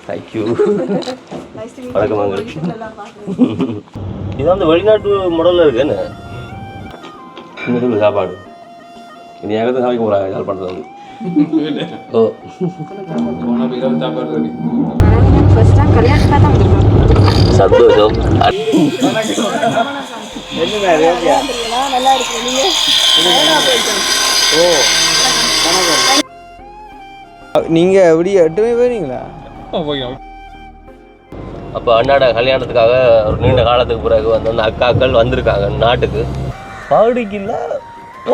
Thank you. வணக்கம். இது வந்து வெளிநாட்டு மாடலில் இருக்கு என்ன இந்த சாப்பாடு இனி எங்கே சமைக்க போகிறாங்க யாழ்ப்பாணத்தில் வந்து. ஓ சந்தோஷம். நீங்க எப்படி 8 மணி போறீங்களா? அப்போ அண்ணாட கல்யாணத்துக்காக ஒரு நீண்ட காலத்துக்கு பிறகு வந்து அந்த அக்காக்கள் வந்திருக்காங்க நாட்டுக்கு. பாடிக்கல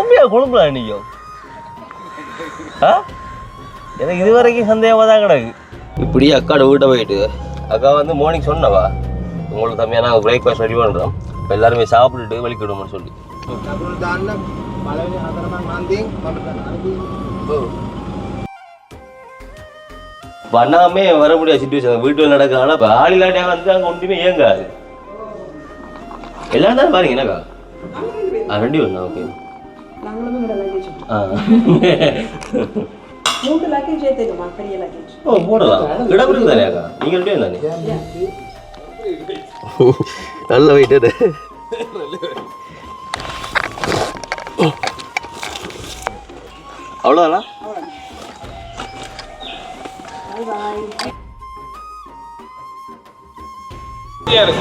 உண்மையாக கொழும்புல நீங்க எனக்கு இது வரைக்கும் சந்தேகமாக தான் கிடக்கு. இப்படி அக்காட வீட்டை போயிட்டு அக்கா வந்து மார்னிங் சொன்னவா உங்களுக்கு தம்பியாக நாங்கள் பிரேக்ஃபாஸ்ட் ரெடி பண்ணுறோம், இப்போ எல்லாருமே சாப்பிட்டுட்டு வெளிக்கிடுவோம்னு சொல்லி. பண்ணாமே வர முடியாத சிச்சுவேஷன் வீட்டில் நடக்கிறாங்க. இப்போ ஆளிலாட்டியாக வந்து அங்கே ஒன்றுமே இயங்காது. எல்லாரும் தான் பாருங்க என்னக்கா ரெடி பண்ணா ஓகே. ஓ போடலாம் இடம் இருக்கு தானே அக்கா, நீங்கள் ரெடி தானே நல்ல வெயிட்டு. அவ்வளோதானா?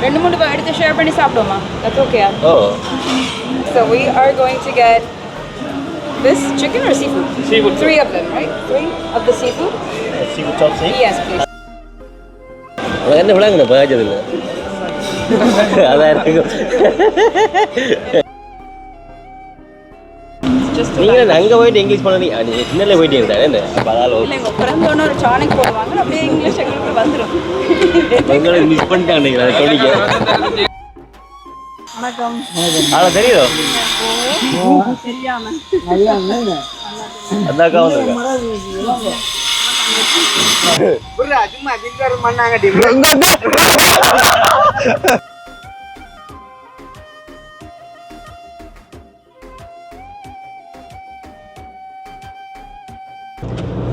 ரெண்டு மூணு எடுத்து ஷேர் பண்ணி சாப்பிடுவோமா? That's okay. Oh. So we are going to get this chicken or seafood? Seafood. 3 of them, right? 3 of the seafood? Seafood chopstick? Yes, please. என்ன விளாங்க பாஜதில்ல அதான் இருக்கு. நீங்கள் அங்கே போயிட்டு இங்கிலீஷ் பண்ணீங்க, நீங்கள் சின்னல போயிட்டீங்க தானே என்ன? அப்போ அதால் இல்லைங்க பிறந்தோன்னு ஒரு சாணிக்கு போடுவாங்க, அப்படியே இங்கிலீஷ் எங்களுக்கு வந்துடும். எங்களை மிஸ் பண்ணிட்டாங்க நீங்கள் அதை சொல்லிக்க. வணக்கம். ஆளை தெரியுதோ தெரியாம அந்த அக்கா வந்துருக்கா.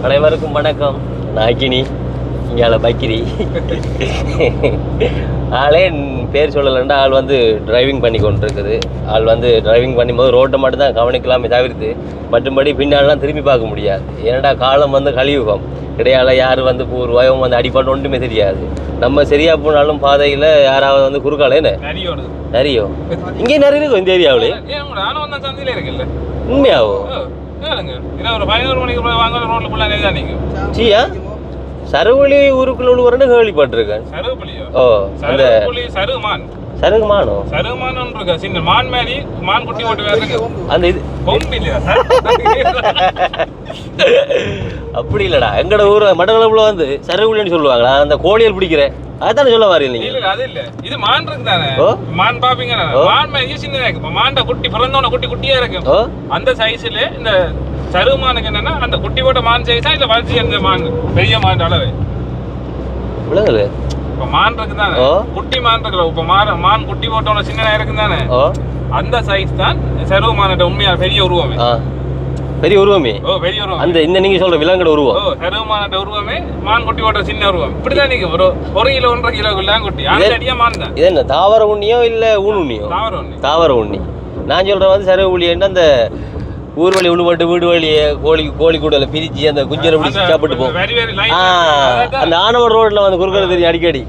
அனைவருக்கும் வணக்கம். நாக்கினி இங்கே பக்கிரி. ஆளே பேர் சொல்லலைன்னா ஆள் வந்து டிரைவிங் பண்ணி கொண்டு இருக்குது. ஆள் வந்து டிரைவிங் பண்ணும்போது ரோட்டை மட்டும் தான் கவனிக்கலாமே தவிர்த்து மற்றபடி பின்னாலாம் திரும்பி பார்க்க முடியாது. ஏன்னா காலம் வந்து கலியுகம் கிடையால யார் வந்து பூர்வாயம் வந்து அடிப்பாட்டு ஒன்றுமே தெரியாது. நம்ம சரியா போனாலும் பாதையில் யாராவது வந்து குறுக்கால என்ன நிறையோ இங்கே நிறைய இருக்கும் இந்த ஏரியாவிலே உண்மையாவோ சியா சரவழி ஊருக்குள்ள உள்ளவரன்னு கேள்விப்பட்டிருக்கேன். ஓ அந்த சருகுமானோ அந்த இது அப்படி இல்லடா. எங்கட ஊர் மட்டக்களப்புல வந்து சருகுலின்னு சொல்லுவாங்களா, அந்த கோழியல் பிடிக்கிறேன் அதானே சொல்ல வரீங்க நீங்க? இது மான் இருக்கு தானே, மான் பாப்பீங்க. மான் மாதிரி சின்னதா இருக்கு. மான்ட குட்டி பிறந்தோன குட்டி குட்டியா இருக்கு. அந்த சைஸ்ல இந்த சருமானுக்கு என்னன்னா அந்த குட்டி போட்ட மான் சைஸா இல்ல வளர்ச்சி அந்த மான் பெரிய மான் அளவு விலங்குல இப்ப மான் இருக்கு தானே, குட்டி மான் இருக்குல்ல. இப்ப மான் குட்டி போட்டோன சின்னதா இருக்கு தானே, அந்த சைஸ் தான் சருமானோட உண்மையா பெரிய உருவமே. பெரிய உருவமே? ஓ பெரிய உருவம். அந்த இந்த நீங்க சொல்ற விலங்கோட உருவம். ஓ சருமானோட உருவமே மான் குட்டி போட்ட சின்ன உருவம். இப்படிதான் நீங்க ஒரு கிலோ 1.5 கிலோக்குள்ள குட்டி அடியா மான் தான். இது என்ன தாவர உண்ணியோ இல்ல ஊன் உண்ணியோ? தாவர உண்ணி. நான் சொல்ற வந்து சரவு உளியன்னா அந்த ஊர் வழி உழுவட்டு வீடு வழியே கோழி கூடல பிரிச்சு அந்த குஞ்சரை பிடிச்சி சாப்பிட்டு போகும். அந்த ஆனவர் ரோட்ல வந்து குறுக்கிறது தெரியும் அடிக்கடி.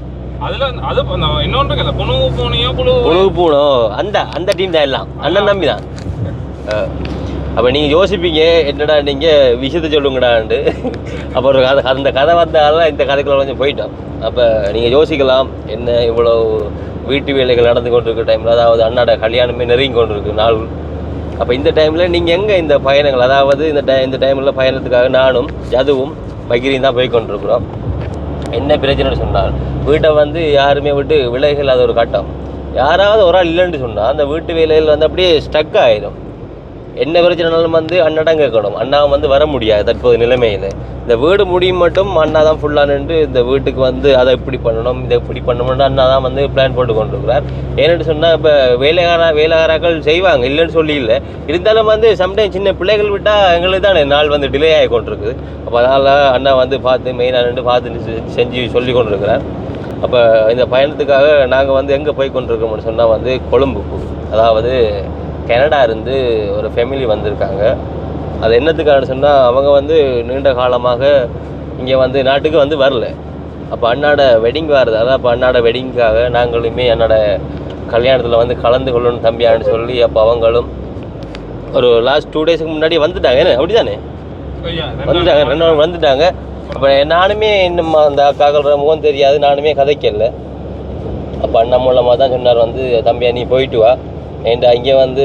புழுகு பூனோ அந்த டீம் தான் எல்லாம் அண்ணன் தம்பி தான். அப்போ நீங்கள் யோசிப்பீங்க என்னடா நீங்கள் விஷயத்தை சொல்லுங்கடான்ட்டு. அப்புறம் அந்த கதை வந்தால இந்த கதைக்குள்ள கொஞ்சம் போயிட்டோம். அப்போ நீங்கள் யோசிக்கலாம் என்ன இவ்வளோ வீட்டு வேலைகள் நடந்து கொண்டிருக்க டைமில், அதாவது அண்ணாட கல்யாணமே நெருங்கி கொண்டிருக்கு நாள். அப்போ இந்த டைமில் நீங்கள் எங்கே இந்த பயணங்கள், அதாவது இந்த டைமில் பயணத்துக்காக நானும் ஜதுவும் பகிரியும் தான் போய் கொண்டிருக்கிறோம். என்ன பிரச்சனைன்னு சொன்னால் வீட்டை வந்து யாருமே விட்டு விலைகள் அது ஒரு கட்டம். யாராவது ஒரு ஆள் இல்லைன்னு சொன்னால் அந்த வீட்டு வேலைகள் வந்து அப்படியே ஸ்டக் ஆகிடும். என்ன பிரச்சனைனாலும் வந்து அண்ணாடம் கேட்கணும். அண்ணா வந்து வர முடியாது தற்போது நிலைமையில். இந்த வீடு முடியும் மட்டும் அண்ணா தான் ஃபுல்லாக நின்று இந்த வீட்டுக்கு வந்து அதை இப்படி பண்ணணும் இதை இப்படி பண்ணணும்னு அண்ணா தான் வந்து பிளான் போட்டு கொண்டிருக்கிறார். ஏன்னு சொன்னால் இப்போ வேலைக்காராக்கள் செய்வாங்க, இல்லைன்னு சொல்லி இல்லை. இருந்தாலும் வந்து சம்டைம் சின்ன பிள்ளைகள் விட்டால் எங்களுக்கு தான் நாள் வந்து டிலே ஆகி கொண்டிருக்குது. அப்போ அதனால் அண்ணா வந்து பார்த்து மெயினாக நின்று பார்த்து செஞ்சு சொல்லி கொண்டிருக்கிறார். அப்போ இந்த பயணத்துக்காக நாங்கள் வந்து எங்கே போய் கொண்டிருக்கோம்னு சொன்னால் வந்து கொழும்புக்கு, அதாவது கனடா இருந்து ஒரு ஃபேமிலி வந்திருக்காங்க. அது என்னத்துக்கான சொன்னால் அவங்க வந்து நீண்ட காலமாக இங்கே வந்து நாட்டுக்கு வந்து வரல. அப்போ அண்ணாட வெட்டிங் வருது, அதான் அப்போ அண்ணாட வெட்டிங்காக நாங்களுமே அண்ணாட கல்யாணத்தில் வந்து கலந்து கொள்ளணும் தம்பியான்னு சொல்லி அப்போ அவங்களும் ஒரு லாஸ்ட் 2 டேஸுக்கு முன்னாடி வந்துட்டாங்க. என்ன அப்படி தானே வந்துட்டாங்க, 2 நாள் வந்துட்டாங்க. அப்போ நானுமே இன்னும் அந்த அக்காக்கள முகம் தெரியாது, நானுமே கதைக்கல. அப்போ அண்ணா மூலமாக தான் சொன்னார் வந்து தம்பியா நீ போயிட்டு வா, ஏன்டா இங்கே வந்து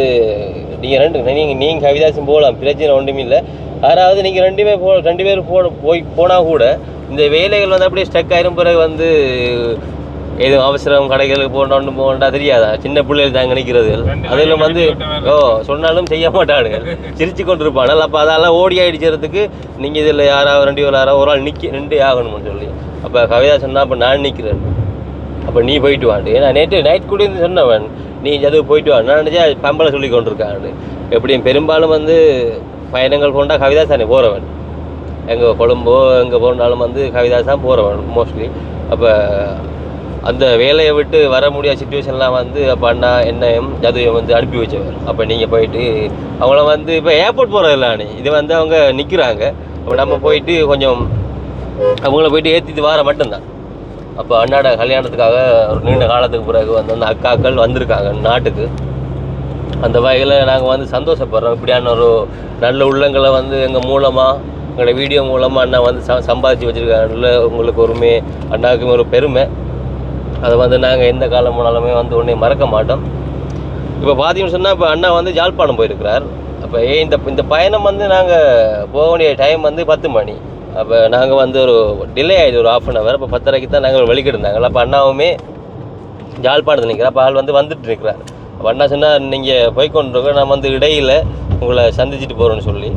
நீங்கள் கவிதாசும் போகலாம், பிரச்சனை ஒன்றுமே இல்லை. யாராவது நீங்கள் 2 பேர் போனால் கூட இந்த வேலைகள் வந்து அப்படியே ஸ்டக் ஆயிரும். பிறகு வந்து எதுவும் அவசரம் கடைகளுக்கு போகண்டா தெரியாதா, சின்ன பிள்ளைகள் தாங்க நிற்கிறது. அதில் வந்து சொன்னாலும் செய்ய மாட்டானுங்க, சிரிச்சு கொண்டிருப்பானல். அப்போ அதெல்லாம் ஓடி ஆகிடுச்சதுக்கு நீங்கள் இதில் யாராவது 2 பேர் யாராவது ஒரு ஆள் நின்று ஆகணும்னு சொல்லி அப்போ கவிதா சொன்னால் அப்போ நான் நிற்கிறேன், அப்போ நீ போயிட்டு வாண்டு. ஏன்னா நேற்று நைட் கூட இருந்து சொன்னவன் நீ அது போயிட்டு வா. நான் நினச்சா பம்பளை சொல்லி கொண்டிருக்கான்னு. எப்படியும் பெரும்பாலும் வந்து பயணங்கள் கொண்டா கவிதாஸ் தானே போகிறவன், எங்கே கொழும்போ எங்கே போனாலும் வந்து கவிதாஸ் தான் போகிறவன் மோஸ்ட்லி. அப்போ அந்த வேலையை விட்டு வர முடியாத சுச்சுவேஷன்லாம் வந்து அப்போ அண்ணா என்னையும் ஜதுவையும் வந்து அனுப்பி வச்சவர். அப்போ நீங்கள் போயிட்டு அவங்கள வந்து இப்போ ஏர்போர்ட் போகிறதில்லானே இது வந்து அவங்க நிற்கிறாங்க. அப்போ நம்ம போயிட்டு கொஞ்சம் அவங்கள போயிட்டு ஏற்றிட்டு வர மட்டும்தான். அப்போ அண்ணாட கல்யாணத்துக்காக ஒரு நீண்ட காலத்துக்கு பிறகு வந்து அந்த அக்காக்கள் வந்திருக்காங்க நாட்டுக்கு. அந்த வகையில் நாங்கள் வந்து சந்தோஷப்படுறோம். இப்படியான ஒரு நல்ல உள்ளங்களை வந்து எங்கள் மூலமாக எங்களோட வீடியோ மூலமாக அண்ணா வந்து சம்பாதிச்சு வச்சுருக்காங்க. உங்களுக்கு ஒருமே அண்ணாவுக்குமே ஒரு பெருமை. அதை வந்து நாங்கள் எந்த காலம் போனாலுமே வந்து ஒன்றே மறக்க மாட்டோம். இப்போ பார்த்தீங்கன்னு சொன்னால் இப்போ அண்ணா வந்து யாழ்ப்பாணம் போயிருக்கிறார். அப்போ இந்த பயணம் வந்து நாங்கள் போக வேண்டிய டைம் வந்து 10 மணி. அப்போ நாங்கள் வந்து ஒரு டிலே ஆகிடுது ஒரு 1/2 hour. அப்போ 10:30க்கு தான் நாங்கள் வெளிக்கிட்டு அப்போ அண்ணாவுமே யாழ்ப்பாணத்தில் நிற்கிறார். அப்போ ஆள் வந்து வந்துட்டு நிற்கிறார். அப்போ அண்ணா சொன்னால் நீங்கள் போய்கொண்டிருக்கோம், நான் வந்து இடையில் உங்களை சந்திச்சுட்டு போகிறோன்னு சொல்லி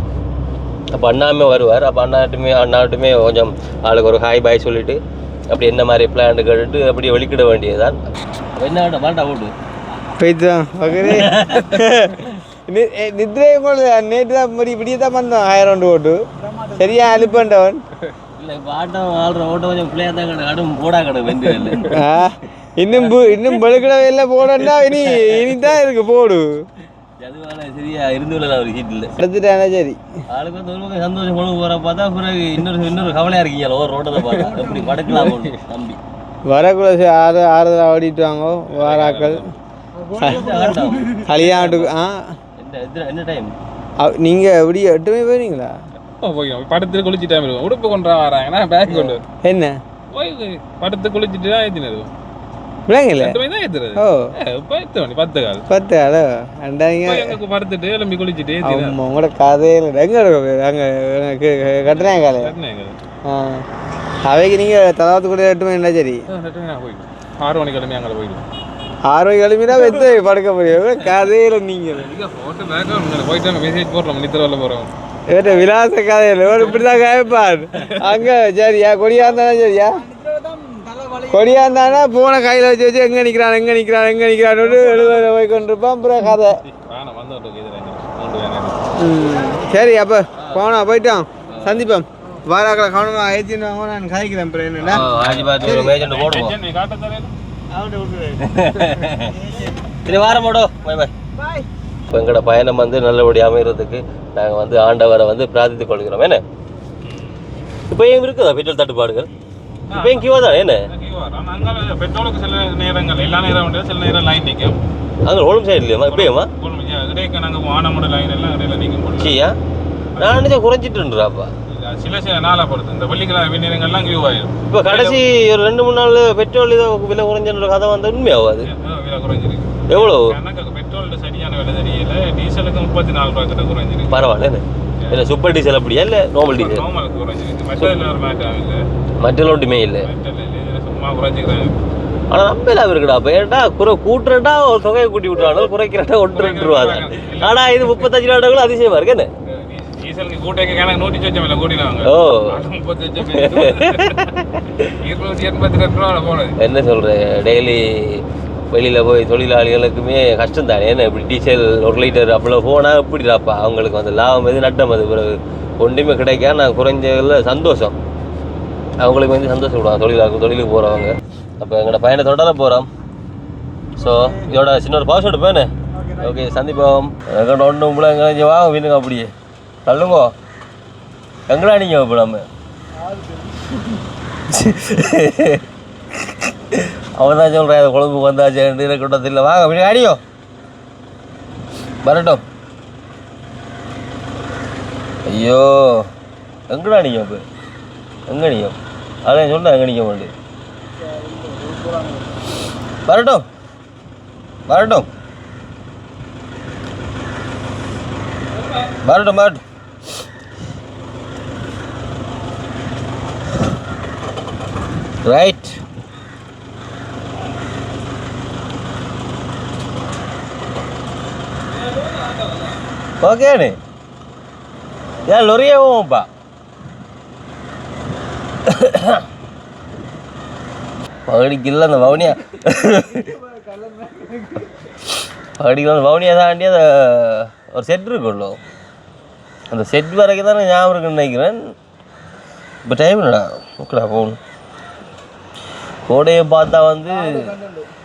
அப்போ அண்ணாவுமே வருவார். அப்போ அண்ணாட்டுமே கொஞ்சம் ஆளுக்கு ஒரு ஹாய் பாய் சொல்லிவிட்டு அப்படி என்ன மாதிரி பிளான் கேட்டுட்டு அப்படியே வெளிக்கிட வேண்டியதுதான். என்ன மாட்டா ஓட்டு போய்தான் நித்ரே கூட நேற்று தான் இப்படியே தான் வந்தோம் 1000 ரவுண்டு ஓட்டு சரியா அனுப்பண்டவன் இல்லை. இப்போ ஆட்டம் ஆடுற ஓட்டம் கொஞ்சம் பிள்ளையாக தான் கடை கடும் போடா கடை வெந்து இன்னும் பழுக்கடவே இல்லை போடண்டா இனிதான் இருக்கு போடு அதுவால சரியா இருந்து ஒரு ஹீட்டில் எடுத்துட்டானே சரி. ஆளுக்கு வந்து ஒரு பக்கம் சந்தோஷம் கொண்டு போகிற பார்த்தா பிறகு இன்னொரு கவலையாக இருக்கீங்க ஒரு ரோட்டத்தை பார்த்தா எப்படி படுக்கலாம் தம்பி வரக்குள்ள ஆறுதல் ஓடிட்டு வாங்க வாராக்கள் கல்யாணத்துக்கு. என்ன டைம் நீங்கள் எப்படி 8 மணி போயிருங்களா? படத்துக்கு குளிச்சு டைம் இருக்கும், உடுப்பு கொண்டு வராங்கன்னா பேக் கொண்டு என்ன போய் படத்துக்கு குளிச்சுட்டு தான் ஏற்றினது பிள்ளைங்கள ஓ 10 கால் படுத்துட்டு எலும்பி குளிச்சுட்டு உங்களோட கதையில் எங்கே அங்கே கட்டுறேன் காலை அவைக்கு நீங்கள் தலாத்து கூட 8 மணி என்ன சரி 6 மணி கிளம்பி அங்கே போயிடுவோம். 6 மணி கிளம்பினா வெத்து படுக்க முடியும் கதையில் நீங்கள் போயிட்டு மெசேஜ் போடுறோம் நித்திரவில் போகிறோம் விலாச கதையில் இப்படி தான் கேட்பான் அங்கே சரியா கொடியா இருந்தானே சரியா கொடியா இருந்தானா போன கையில் வச்சு எங்கே நிற்கிறான்னு எழுத போய் கொண்டிருப்பான் அப்புறம் கதை. சரி அப்போ போனா போயிட்டோம் சந்திப்போம் வாராக்களை கவனமாக ஏற்றின்னு வாங்க நான் கதைக்கிறேன் அப்புறம் என்னடா சரி வாரம் போடோ பாய் பாய். இப்போ எங்களோட பயணம் வந்து நல்லபடியாக அமைகிறதுக்கு நாங்கள் வந்து ஆண்டவரை வந்து பிரார்த்தித்துக் கொள்கிறோம். என்ன இப்போ எங்க இருக்குதா பெட்ரோல் தட்டுப்பாடுகள்? இப்போ எங்க கியூவா தான் என்ன பெட்ரோலுக்கு சில நேரங்கள் எல்லா நேரம் சில நேரம் லைன் நிற்கும். அங்கே ஓடும் சைடு இல்லையா இப்போயுமா நாங்கள் வானமோட லைன் எல்லாம் இடையில நிற்கும். சரியா நான் நினைச்சா குறைஞ்சிட்டுன்றாப்பா சில நாளாக பொறுத்து இந்த வெள்ளிக்கிழமை நேரங்கள்லாம் கியூ ஆயிடும். இப்போ கடைசி ஒரு 2-3 நாள் பெட்ரோல் இதோ விலை குறைஞ்ச கதை வந்து உண்மையாகாது. விலை குறைஞ்சிருக்கு எவ்வளோ? பெட்ரோல் சரியான விலை தெரியல. டீசலுக்கு 34 ரூபா கிட்ட குறைஞ்சிருக்கு. பரவாயில்ல. இல்லை சூப்பர் டீசல் அப்படியா இல்லை நார்மல் டீசல்? நார்மல் குறைஞ்சிருக்கு. மற்ற ஒரு மேட்டர் இல்லை, மற்ற ஒன்றுமே இல்லை சும்மா குறைஞ்சிக்கிறாங்க. ஆனால் நம்பலாம் இருக்குடா அப்போ ஏன்டா கூட்டுறட்டா ஒரு தொகையை கூட்டி விட்டுறாங்க, குறைக்கிறட்டா 1-2 ரூபா தான். ஆனால் இது 35 ரூபாய்க்குள்ள அதிசயமா இருக்கு என்ன? டீசலுக்கு கூட்டைக்கு கணக்கு 180 கூட்டினாங்க. ஓ 282 ரூபா போனது. என்ன சொல்கிறேன், டெய்லி வெளியில் போய் தொழிலாளிகளுக்குமே கஷ்டம் தானே. ஏன்னா இப்படி டீசல் 1 லிட்டர் அவ்வளோ போனால் எப்படிடாப்பா அவங்களுக்கு வந்து லாபம் எது நட்டம் அது பிறகு ஒன்றுமே கிடைக்கா. நான் குறைஞ்சதில் சந்தோஷம், அவங்களுக்கு வந்து சந்தோஷம் விடுவாங்க தொழிலுக்கு போகிறவங்க. அப்போ எங்களோட பயணத்தை தொடர போகிறோம். ஸோ இதோட சின்ன ஒரு பாஸ் எடுப்பேன்னு. ஓகே சந்திப்போம். எங்கள்கிட்ட ஒன்றும் பிள்ளை எங்கே வாங்க வீணுங்க அப்படியே தள்ளுங்கோ. எங்கடா நீங்கள் இப்போ நம்ம அவன் தான் சொல்கிறேன் குழம்புக்கு வந்தாச்சு கூட்டத்தில் வாங்க வீடு அடியோ வரட்டும். ஐயோ எங்கடா நீங்கள் இப்போ எங்கே நீங்கள் அதான் சொன்னேன் எங்கே நிற்க மாட்டேன். வரட்டும் வரட்டும் வரட்டும் வரட்டும். ரைட் ஓகேண்ணே. ஏன் லொரியாவோம்ப்பா பகடிக்கல அந்த வவுனியா பகடிக்கல அந்த வவுனியா தாண்டி அந்த ஒரு செட் இருக்குள்ளோ, அந்த செட் வரைக்கும் தான் ஞாபகம் இருக்குன்னு நினைக்கிறேன். இப்போ டைம் இல்லைடா ஓகேடா ஃபோன் கோடையை பார்த்தா வந்து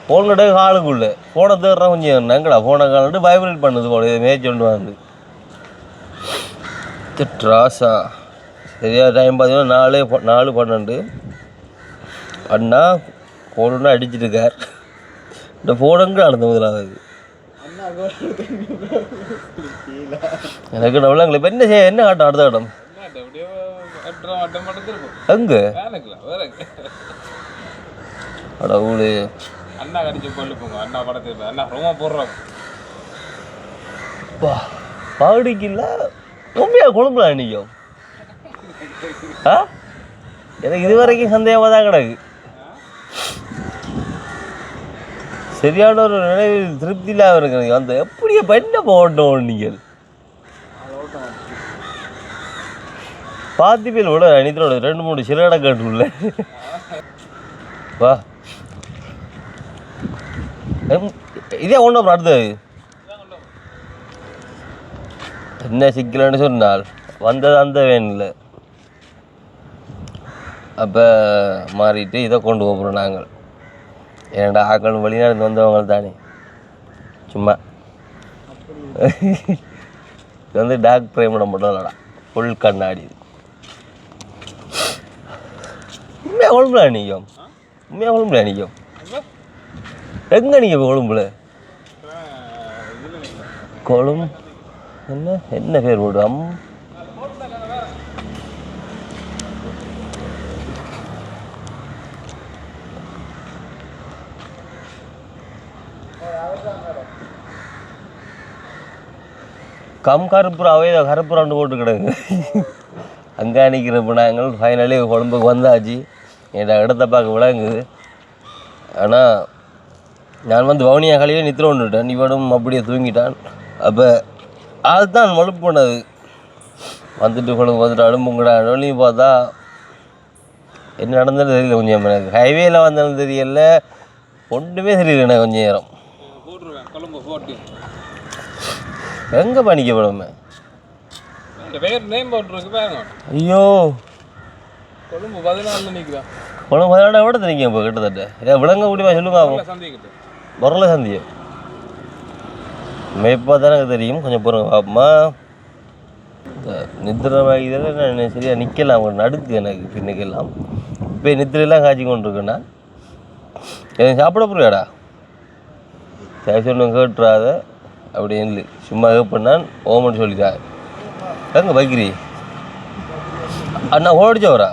ஃபோன் கிட்டே காலுக்குள்ளே ஃபோனை தேடுறா கொஞ்சம் எங்கடா ஃபோனை காலிட்டு வைப்ரேட் பண்ணுது போல மேட்ச் ஒன்று வந்து ட்ராஸா. சரியா டைம் பார்த்தீங்கன்னா 4:12 அண்ணா ஃபோனுன்னா அடிச்சிருக்கார். இந்த ஃபோனுங்க நடந்த முதலாவது எனக்கு நவளங்களே. இப்போ என்ன காட்டும் அடுத்த கட்டம் எங்கே அடவுளு அண்ணா கடிச்சு கொல்லு போங்க. அண்ணா படத்துக்கு அண்ணா ரொம்ப போடுறோம் பாடிக்கல உண்மையாக குழம்புல அன்னைக்கும். எனக்கு இது வரைக்கும் சந்தேகமாக தான் கிடக்கு. சரியான ஒரு நினைவு திருப்தி இல்லாமல் இருக்கு. அந்த எப்படியே பண்ண போட்டோம் நீங்கள் பார்த்திப்பில் விட அனித்தோட 2-3 சிலட காட்டுள்ள வா இதே ஒன்றும் அப்புறம் அடுத்தது என்ன சிக்கலன்னு சொன்னால் வந்தது அந்த வேனில். அப்போ மாறிட்டு இதை கொண்டு போகிறோம் நாங்கள். ஏன்டா ஆக்கள் வெளிநாடு வந்தவங்க தானே சும்மா இது வந்து டாக் பிரேமிட மட்டும் இல்லைடா ஃபுல் கண்ணாடி. உண்மையாக கொழும்புல நிற்கும், உண்மையாக கொழும்புல நிற்கும். எங்கே நீங்கள் இப்போ கொழும்புல என்ன பேர் போடும் கருப்புறாவே கருப்புறாண்டு போட்டு கிடக்கு. அங்கே நிற்கிறப்ப நாங்கள் ஃபைனலி கொழம்புக்கு வந்தாச்சு. என் இடத்த பார்க்க விளங்குது. ஆனால் நான் வந்து வவுனியா காலையே நித்திர வந்துவிட்டேன். இவனும் அப்படியே தூங்கிட்டான். அப்போ அதுதான் மழுப்பு பண்ணது. வந்துட்டு கொழும்பு வந்துட்டு அனுப்புங்கடா வெளியும் பார்த்தா என்ன நடந்தது தெரியல. கொஞ்சம் எனக்கு ஹைவேயில் வந்தாலும் தெரியல, ஒன்றுமே தெரியல எனக்கு கொஞ்சம் நேரம். எங்கே பண்ணிக்க போடுமே ஐயோ கொழும்பு 14 நிற்கிறேன். கொழும்பு 14 விட தெரியுங்க இப்போ கிட்டத்தட்ட. ஏன் விளங்க முடியுமா சொல்லுங்க. வரல சந்தியம் மேப்பா தானே தெரியும். கொஞ்சம் போகிறோங்க பாப்பமா. நித்திர வாங்கிதால் நான் சரியாக நிற்கலாம். அவங்க நடுக்கு எனக்கு பின்னுக்கெல்லாம் இப்போ நித்திரெல்லாம் காய்ச்சி கொண்டு இருக்கேன்னா எனக்கு சாப்பிட போறியாடா சரி ஒன்றும் கேட்டுறாத அப்படின்னு இல்லை. சும்மா பண்ணான் ஓமன்னு சொல்லிட்டா. எங்கே வைக்கிறீ அண்ணா ஓடிச்சவரா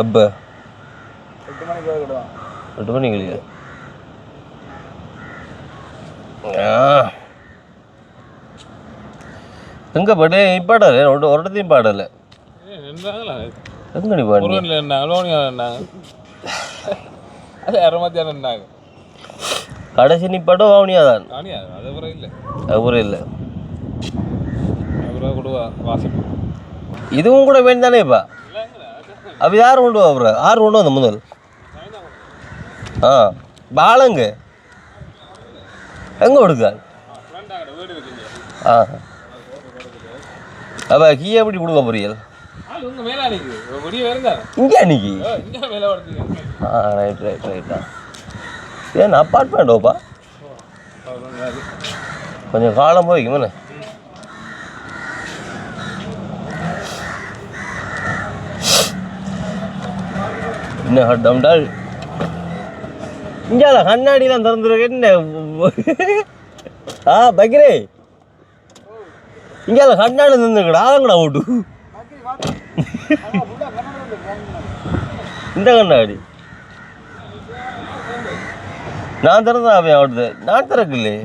அப்போ 8 மணிக்கு இல்லையா எங்கே பாட்டு பாடலை ஒரு இடத்தையும் பாடலை. இருந்தாங்களா எங்கடி பாரு முருகன்ல இருந்தாங்க லோனியா இருந்தாங்க அது அரைமத்தியானம் இருந்தாங்க கடைசி நிப்பாட்டும் வவுனியா தான் ஆனியா அது அப்புறம் இல்லை அவரே இல்லை அப்புறம் கொடுவா வாசல் இதுவும் கூட வேணும் தானேப்பா அப்போ யார் கொண்டு வா அப்புறம் ஆறு கொண்டு வந்த முதல் ஆ பாலங்க எங்கே கொடுக்க ஆ அப்போ கீ எப்படி கொடுக்க போறீங்க இங்கே அன்னைக்கு ஆ ரைட்டா ஏன் அப்பார்ட்மெண்ட்டோப்பா கொஞ்சம் காலம் போய்க்குமே என்ன ஹட்டம்டால் இங்கே கண்ணாடிலாம் திறந்துருக்கு என்ன ஆ பக்ரே இங்கே கண்ணாடி திறந்துருக்கடா ஆளுங்கடா ஓட்டு இந்த கண்ணாடி நான் திறந்தா அவன் அவடுது நான் திறக்கலையே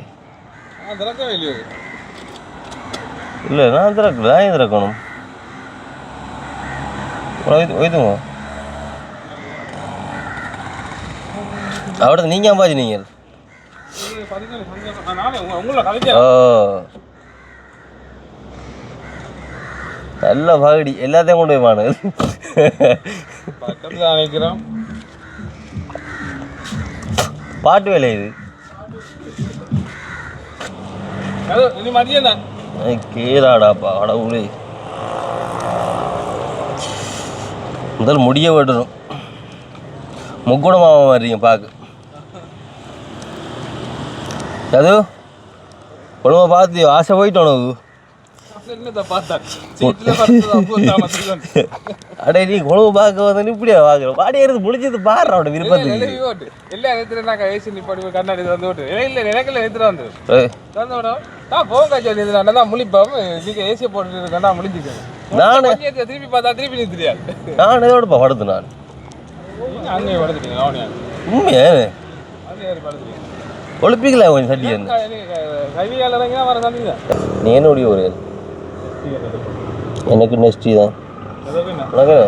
இல்லை நான் திறக்கல நான் ஏன் திறக்கணும் ஒய்துங்க അവിടെ നീങ്ങാൻ പാതി നിങ്ങൾ ഓ നല്ല പകടി എല്ലാത്തെയും കൊണ്ടുപോയി പാണ് പാട്ട് വില ഇത് കേടാടാപ്പാ അവിടെ കൂടി എന്തായാലും മുടിയെ വിടണം முக்குடமாக மாறிங்க பார்க்க அது ஒழுங்காக பார்த்து ஆசை போயிட்டு உனக்கு அடே நீ குழம்பு பார்க்க வந்து இப்படியா பார்க்குற பாடி எடுத்து முடிச்சது பாடுற அவட விருப்பத்துக்கு நான் எதோடப்பா படுத்து நான் உண்மையா ஒழிப்பிக்கல கொஞ்சம் சட்டி நீ என்னுடைய ஒரு எனக்கு நெக்ஸ்ட் தான் உனக்கு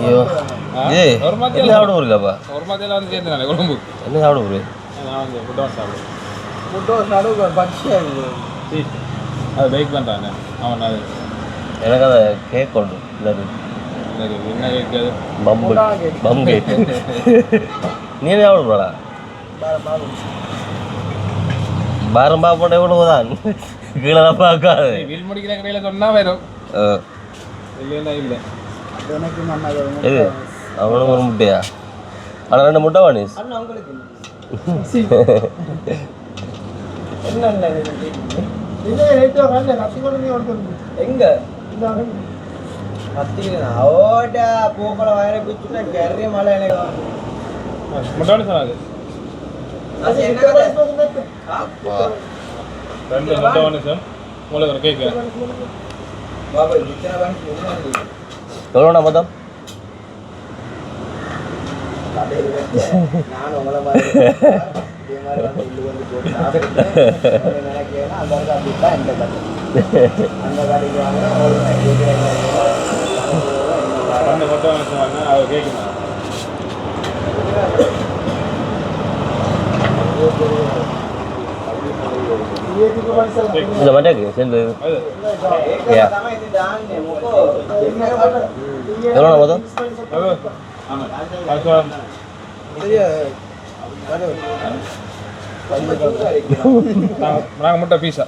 ஐயோ என்ன சாப்பிட போறீங்களாப்பா என்ன சாப்பிட போறீங்க எனக்கு அதை கேக் கொண்டு பம் கேக் நீ சாப்பிட போறா பாரம் பாப்போட எவ்வளவுதான் கீழே தான் பார்க்காது இது அவனும் ஒரு முட்டையா ஆனால் 2 முட்டை வாணிஸ் எவ்வளோண்ணா மொத்தம் இந்த மட்டைக்கு சேர்ந்து எவ்வளோ மொத்தம் நாங்கள் முட்டை பீஸா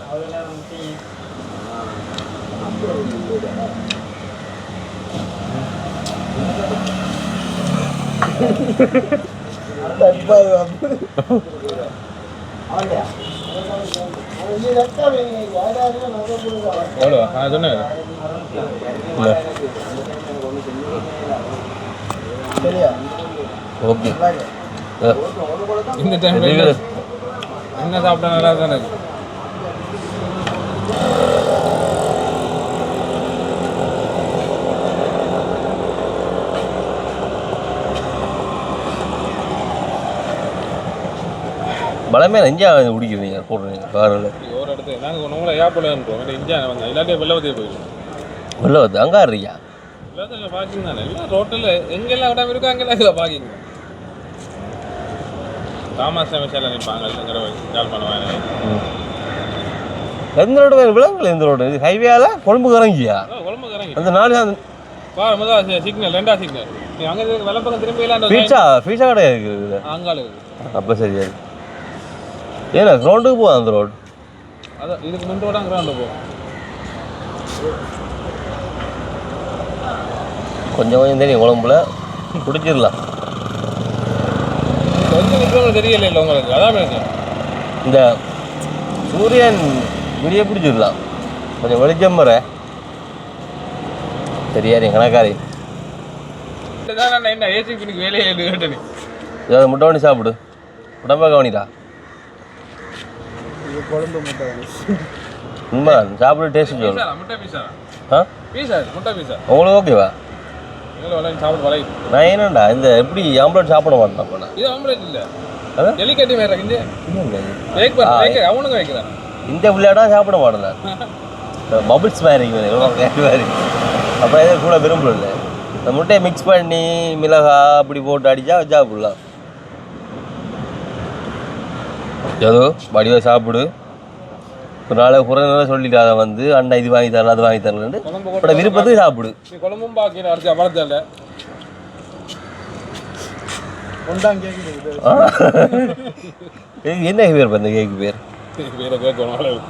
எவ்வளோ நான் சொன்னேன் ஓகே இந்த டைம்ல என்ன சாப்பிட்டா நல்லா தானே இருக்கு பலமே இஞ்சி குடிக்கிறீங்க போடுறீங்க காரில் ஒரு இடத்துல நாங்கள் உங்களை ஏப்பில் அனுப்புவோம் இந்தியா வந்து எல்லாத்தையும் வெள்ளவத்தையே போயிடுவோம் வெளில வருது அங்கே இருக்கியா எல்லாத்தையும் பார்க்கிங் தானே எல்லாம் ரோட்டில் எங்கெல்லாம் இடம் இருக்கோ அங்கெல்லாம் இதில் பார்க்கிங் தாமஸ் விஷயம் நினைப்பாங்க இல்லைங்கிற கால் பண்ணுவாங்க எந்த ரோடு விலங்குகள் எந்த ரோடு இது ஹைவேல கொழும்பு இறங்கியா குழம்பு கறங்கி அந்த நாலு முதல் சிக்னல் 2ஆம் சிக்னல் நீ அங்கே வெள்ளப்பக்கம் திரும்பி எல்லாம் ஃபீஸா கிடையாது இருக்குது அங்கால இருக்குது அப்போ சரியா ஏன்னா கிரவுண்டுக்கு போகுது அந்த ரோடு அதான் இதுக்கு முன் ரோடாக கிரவுண்டு போகும் கொஞ்சம் கொஞ்சம் தெரியும் குழம்புல பிடிச்சிடலாம் கொஞ்சம் நிற்கிறவங்க தெரியல இல்லை உங்களுக்கு அதான் பிரச்சனை இந்த சூரியன் விடிய பிடிச்சிடலாம் கொஞ்சம் வெளிச்சம் வர சரியாரி கணக்காரி நான் என்ன ஏசி பின்னுக்கு வேலையே கேட்டேன் ஏதாவது முட்டை வண்டி சாப்பிடு உடம்பா கவனிடா உண்மை சாப்பிடு டேஸ்ட் சொல்லு முட்டை பீஸா ஆ பீஸா முட்டை பீஸா உங்களுக்கு ஓகேவா சாப்பிட்டு வரை நான் என்னண்டா இந்த எப்படி ஆம்லெட் சாப்பிட மாட்டேன் இது ஆம்லெட் இல்லை அதான் ஜல்லிக்கட்டி வேற இந்த அவனுங்க வைக்கிறான் இந்த விளையாடா சாப்பிட மாட்டேன் பபிள்ஸ் மாதிரி மாதிரி அப்புறம் எதுவும் கூட விரும்பல இந்த முட்டையை மிக்ஸ் பண்ணி மிளகா அப்படி போட்டு அடித்தா சாப்பிடலாம் ஏதோ வடிவா சாப்பிடு ஒரு நாளை குறைந்த சொல்லிட்டு அதை வந்து அண்ணா இது வாங்கி தரல அது வாங்கி தரலன்னு இப்போ விருப்பத்துக்கு சாப்பிடு குழம்பும் பாக்கி அரைச்சா பழத்தில் என்ன பேர் இந்த கேக்கு பேர் வேற கேட்கணும்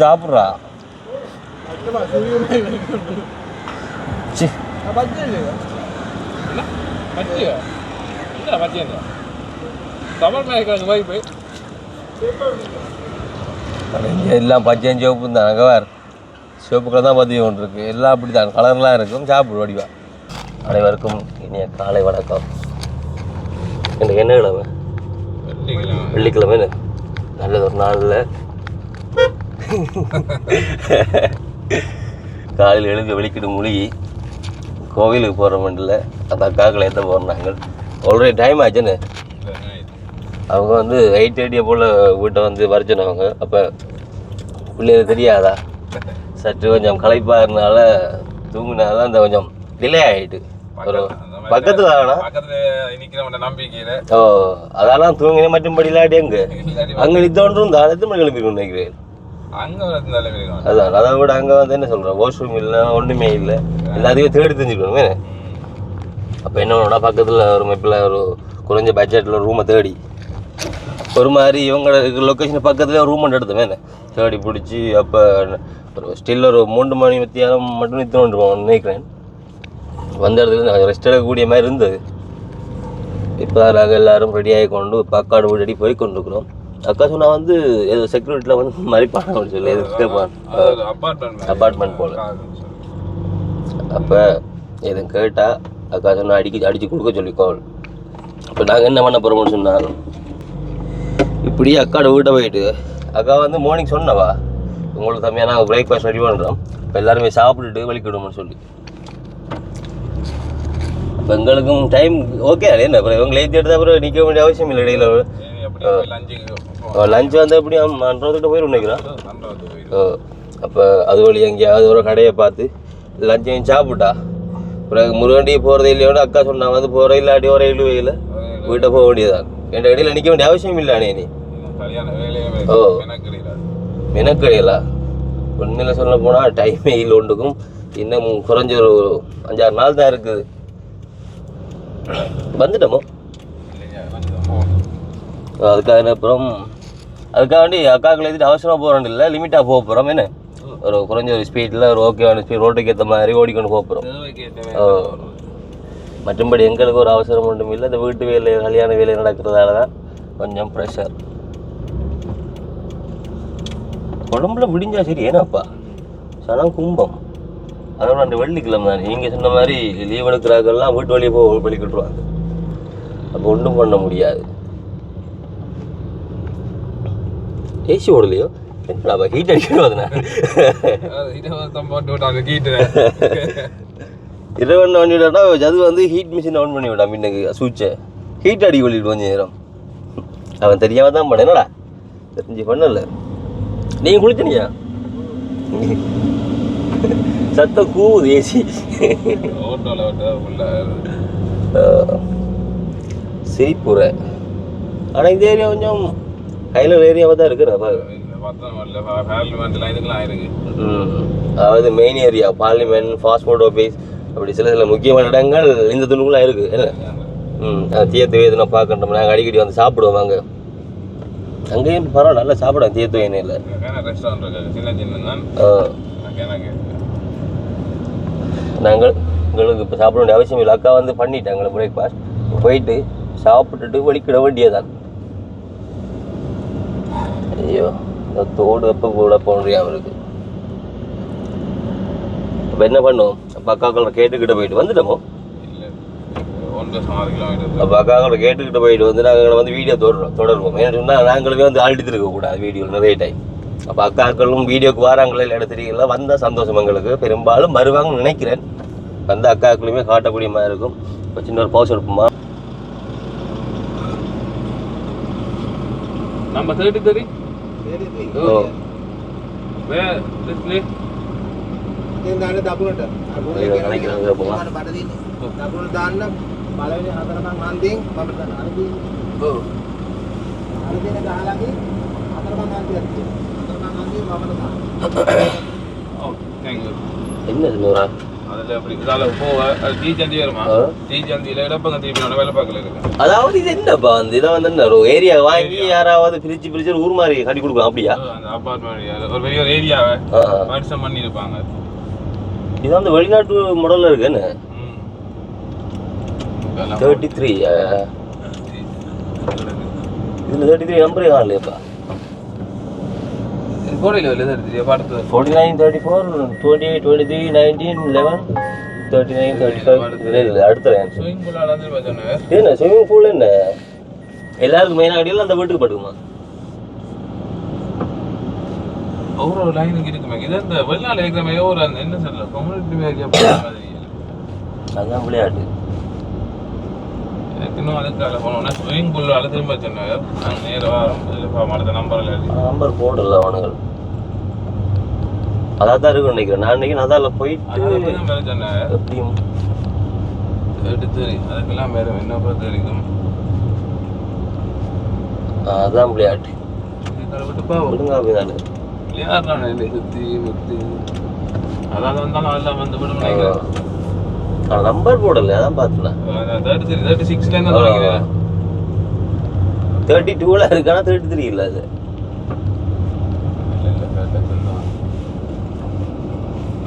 சாப்பிட்றா சி எல்லாம் பச்சையும் சிவப்பு தான் அங்கே வேறு சிவப்புக்களை தான் பற்றி ஒன்று இருக்குது எல்லாம் அப்படி தான் கலர்லாம் இருக்கும் சாப்பிடு வடிவா அனைவருக்கும் இனிய காலை வணக்கம் எனக்கு என்ன கிழமை வெள்ளிக்கிழமை நல்லது ஒரு நாளில் காலையில் எழுந்து வெளிக்கிட்டு மூழ்கி கோவிலுக்கு போகிற மண்டில் அந்த அக்காக்களை ஏற்ற போகிறாங்க ஆல்ரெடி டைம் ஆச்சுன்னு அவங்க வந்து 8:30 போல் வீட்டை வந்து வரைச்சினவங்க அப்போ பிள்ளைங்க தெரியாதா சற்று கொஞ்சம் களைப்பாக இருந்தனால தூங்கினால அந்த கொஞ்சம் டிலே ஆகிட்டு ஒரு பக்கத்தில் ஆனால் ஓ அதெல்லாம் தூங்கினே மட்டும்படி இல்லாட்டி எங்கே அங்கே நித்தோன்றும் தானத்து மணி கிளம்பிக்கணும் நினைக்கிறேன் அதான் அதை விட அங்கே வந்து என்ன சொல்கிறேன் வாஷ்ரூம் இல்லை ஒன்றுமே இல்லை எல்லாத்தையும் தேடி தெரிஞ்சுக்கணுமே அப்போ என்னோட பக்கத்தில் ஒரு மெப்பில் ஒரு குறைஞ்ச பட்ஜெட்டில் ஒரு ரூமை தேடி ஒரு மாதிரி இவங்க லொக்கேஷன் பக்கத்தில் ஒரு ரூம் மட்டும் எடுத்தேன் தேடி பிடிச்சி அப்போ ஒரு ஸ்டில் ஒரு 3 மணி மத்தியானம் மட்டும் நிறுத்தணுன்றோம் நினைக்கிறேன் வந்த இடத்துல நாங்கள் ரெஸ்ட் எடுக்கக்கூடிய மாதிரி இருந்தது இப்போ நாங்கள் எல்லோரும் ரெடியாகி கொண்டு பக்காடு வீடு போய் கொண்டிருக்கிறோம் அக்கா சொன்னா வந்து ஏதோ செக்யூரிட்டியில் வந்து மறைப்பாங்க அப்படின்னு சொல்லி அப்பார்ட்மெண்ட் போல் அப்போ எதுவும் கேட்டால் அக்கா சொன்னா அடித்து கொடுக்க சொல்லிக்கோ அப்போ நாங்கள் என்ன பண்ண போகிறோம்னு சொன்னாங்க இப்படி அக்காட வீட்டை போயிட்டு அக்கா வந்து மார்னிங் சொன்னவா உங்களுக்கு தம்பியாக நாங்கள் பிரேக்ஃபாஸ்ட் ரெடி பண்ணுறோம் இப்போ எல்லாருமே சாப்பிட்டுட்டு வெளிக்கிடுவோம்னு சொல்லி இப்போ எங்களுக்கும் டைம் ஓகே என்ன அப்புறம் இவங்க ஏற்றி எடுத்தால் அப்புறம் நிற்க வேண்டிய அவசியம் இல்லை இடையில லஞ்ச் வந்து எப்படி மன்றத்துக்கிட்ட போயிடும் நினைக்கிறேன் அப்போ அது வழி எங்கேயாவது ஒரு கடையை பார்த்து லஞ்சையும் சாப்பிட்டா அப்புறம் முருகண்டி போகிறதே இல்லையோட அக்கா சொன்னா வந்து போகிற இல்லாட்டி ஒரு இழுவையில் வீட்டை போக வேண்டியதான் என் இடையில நிற்க வேண்டிய அவசியம் இல்லை நீ ஓ மெனக்கடையலா ஒன்றில் சொல்ல போனால் டைமே இல்லை ஒன்றுக்கும் இன்னும் குறைஞ்ச ஒரு 5-6 நாள் தான் இருக்குது வந்துட்டோமோ அதுக்காக அப்புறம் அதுக்காண்டி அக்காக்களை எழுதிட்டு அவசரமாக போகிறோம் இல்லை லிமிட்டாக போக போகிறோம் என்ன ஒரு குறைஞ்ச ஒரு ஸ்பீடில் ஒரு ஓகேவான ஸ்பீட் ரோட்டுக்கு ஏற்ற மாதிரி ஓடிக்கொண்டு போக போகிறோம் மற்றபடி எங்களுக்கு ஒரு அவசரம் ஒன்றும் இல்லை இந்த வீட்டு வேலை கல்யாண வேலை நடக்கிறதால தான் கொஞ்சம் ப்ரெஷர் உடம்புல விடிஞ்சா சரி ஏன்னாப்பா சனம் கும்பம் அதோட அந்த வெள்ளிக்கிழமை தான் நீங்கள் சொன்ன மாதிரி லீவ் எடுக்கிறாங்கெல்லாம் வீட்டு வழியே போய் வெளிக்கிட்டுருவாங்க அப்போ ஒன்றும் பண்ண முடியாது ஏசி ஓடலையோ என்னடா ஹீட் அடிக்கணும் அதனால் இரவண்ண வண்டிவிடா அது வந்து ஹீட் மிஷின் ஆன் பண்ணி விடான் பின்னுக்கு சுவிட்சை ஹீட் அடி கொள்ளிட்டு கொஞ்சம் நேரம் அவன் தெரியாம தான் பண்ண என்னடா தெரிஞ்சு பண்ணல நீங்கள் குளிச்சனியா சத்தம் கூவுது ஏசி சிரிப்புற ஆனால் இந்த ஏரியா கொஞ்சம் ஹைலர் ஏரியாவாக தான் இருக்குறப்பா அதாவது main area parliament passport office அப்படி சில முக்கியமான இடங்கள் இந்த துணுக்குள்ள இருக்கு என்ன தீயத்து வேதனை பார்க்கணும் நாங்கள் அடிக்கடி வந்து சாப்பிடுவோம் அங்கே அங்கேயும் பரவாயில்ல நல்லா சாப்பிடுவோம் தீயத்து வேணையில் நாங்கள் எங்களுக்கு இப்போ சாப்பிட வேண்டிய அவசியம் இல்லை அக்கா வந்து பண்ணிட்டாங்களே பிரேக்ஃபாஸ்ட் போயிட்டு சாப்பிட்டுட்டு வலிக்கிட வேண்டியதான் ஐயோ தோடு எப்போ கூட போன்றியா அவருக்கு இப்போ என்ன பண்ணுவோம் அப்போ அக்காக்களை கேட்டுக்கிட்ட போயிட்டு வந்துட்டோமோ அப்போ அக்காக்களை கேட்டுக்கிட்ட போயிட்டு வந்து நாங்கள் வந்து வீடியோ தொடருவோம் ஏன்னு சொன்னால் நாங்களுமே வந்து ஆழ்த்திருக்க கூடாது வீடியோ நிறைய டைம் அப்போ அக்காக்களும் வீடியோக்கு வராங்களே இல்லை தெரியல வந்தால் சந்தோஷம் எங்களுக்கு பெரும்பாலும் வருவாங்கன்னு நினைக்கிறேன் வந்த அக்காக்களுமே காட்டக்கூடிய மாதிரி இருக்கும் இப்போ சின்ன ஒரு பவுஸ் எடுப்போமா நம்ம 33 ஓ என்ன நூறா அதாவது இது என்னப்பா வந்து இதை வந்து என்ன ஒரு ஏரியா வாங்கி யாராவது பிரிச்சு ஊர் மாதிரி கட்டி கொடுக்கலாம் அப்படியா இது வந்து வெளிநாட்டு மாடல்ல இருக்கு என்ன 33 இதுல 33 நம்பரே காணலையப்பா 49 34 28 23 19 11 39 35 இல்லை அடுத்த என்ன ஸ்விம்மிங் பூல் என்ன எல்லாருக்கும் மெயினாக அடியில் அந்த வீட்டுக்கு படுக்குமா ஒரு லைனுக்கு இருக்குமே இது இந்த வெளிநாடு இருக்கிறமே ஒரு என்ன சொல்ல கம்யூனிட்டி ஏரியா அதான் விளையாட்டு இன்னும் அதுக்காக போனோம்னா ஸ்விமிங் பூல் அழை திரும்ப சொன்னாங்க நாங்கள் நேராக அடுத்த நம்பர் போடல அவனுங்கள் அதான் தான் இருக்கும் நினைக்கிறேன் நான் நினைக்கிறேன் அதால் போயிட்டு எப்படியும் அதுக்கெல்லாம் வேறு என்ன பொறுத்த வரைக்கும் அதான் விளையாட்டு விடுங்க அப்படின்னாரு விளையாடுறானே இல்லை சுற்றி முத்தி அதாவது வந்தாலும் அதெல்லாம் வந்து விடுங்க நம்பர் போடல அதான் பார்த்தேன் 36 32 இருக்கானா 33 இல்லை அது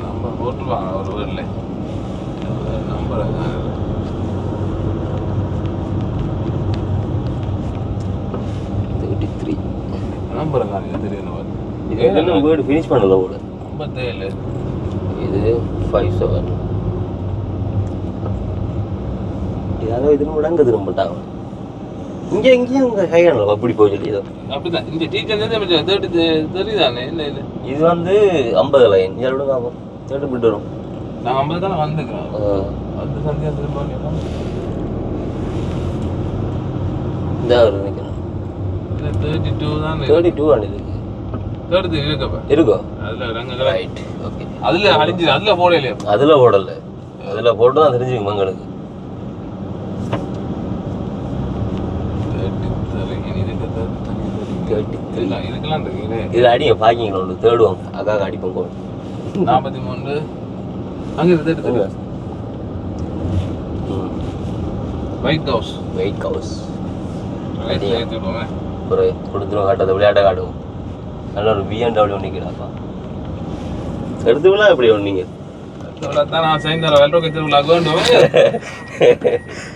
நம்பர் போட்டுருவாங்க ஒரு ஊரில் நம்பர் நம்பர் தெரியும் இது வீடு ஃபினிஷ் பண்ணல கூட 57 இது 57 யாரோ இது முடங்க திரும்பிட்டாங்க இங்கேயும் உங்க கையானல அப்படி போய் சொல்லி அப்படிதான் இந்த டீச்சர் தெரியுதானே இல்லை இல்லை இது வந்து 50 லைன் யாரோட ஆகும் தேர்ட்டு பிட்டு வரும் நான் 50 தானே வந்துக்கிறேன் அந்த சந்தியா திரும்ப இந்த ஒரு நினைக்கிறேன் 32 தான் 32 ஆனது இருக்கோ அதுல ரங்க ரைட் ஓகே அதுல அழிஞ்சு அதுல போடலையா அதுல போடல அதுல போட்டு தான் தெரிஞ்சுங்க மங்களுக்கு இதுல அடிங்க பாக்கிங்களா ஒன்று தேடுவாங்க அக்காக அடிப்போம் கோல் 43 அங்கே தேடு ஒயிட் ஹவுஸ் ஒரு கொடுத்துருவோம் காட்டாத விளையாட்டை காட்டுவோம் நல்ல ஒரு BMW நிற்கிறாப்பா எடுத்துக்கலாம் எப்படி ஒன்றீங்க நான் சைந்தர வெல்ரோக்கு திருவிழாக்கு வேண்டும்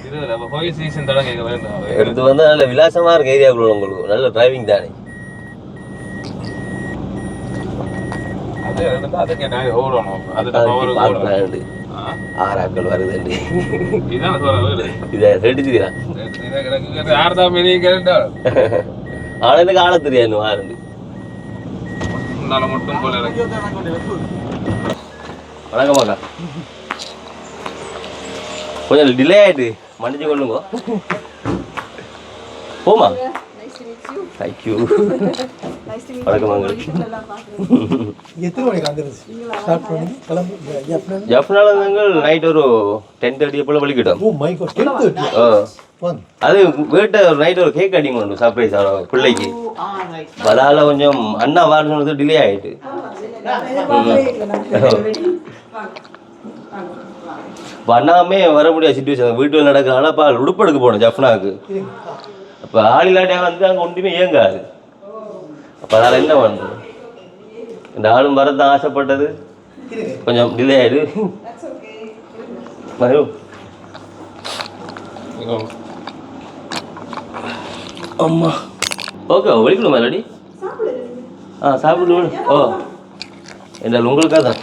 இது கோயில் சீசன் தடம் கேட்க வேண்டும் எடுத்து வந்து நல்ல விலாசமாக இருக்கு ஏரியாக்குள்ள உங்களுக்கு நல்ல டிரைவிங் தானே அது அதுக்கு நான் ஓடணும் அது ஆறாக்கள் வருது இதான் சொல்றேன் இதை எடுத்துக்கிறான் ஆறுதான் மினி கேட்டா ஆளுக்கு ஆள தெரியாது வாரண்டு மட்டும் போல வணக்கம் அக்கா கொஞ்சம் டிலே ஆயிட்டு மன்னிச்சு கொள்ளுங்க போமா Nice to meet you. Thank you Nice to meet வணக்கம் you. எத்தனை மணிக்கு வந்துருச்சு ஸ்டார்ட் பண்ணி கிளம்பி ஜப்னால ஜப்னாலங்கள் நைட் ஒரு 10:30 போல வலிக்கிட்டோம் ஓ மை காட் 10:30 அது வீட்டை நைட் ஒரு கேக் கட்டிங் உண்டு சர்ப்ரைஸ் பிள்ளைக்கு அதால கொஞ்சம் அண்ணா வாரம் சொன்னது டிலே ஆயிட்டு இப்போ அண்ணாமே வர முடியாத சுச்சுவேஷன் வீட்டில் நடக்கிறனால இப்போ உடுப்படுக்க போகணும் ஜப்னாவுக்கு அப்போ ஆளிலாட்டியாக வந்து அங்கே ஒன்றுமே இயங்காது அப்போ அதனால் என்ன பண்ணுறது இந்த ஆளும் வரதான் ஆசைப்பட்டது கொஞ்சம் டிலே ஆயிடு அம்மா ஓகே வலிக்கணுமா இல்லாடி சாப்பிடு ஓ என்ன உங்களுக்காக தான்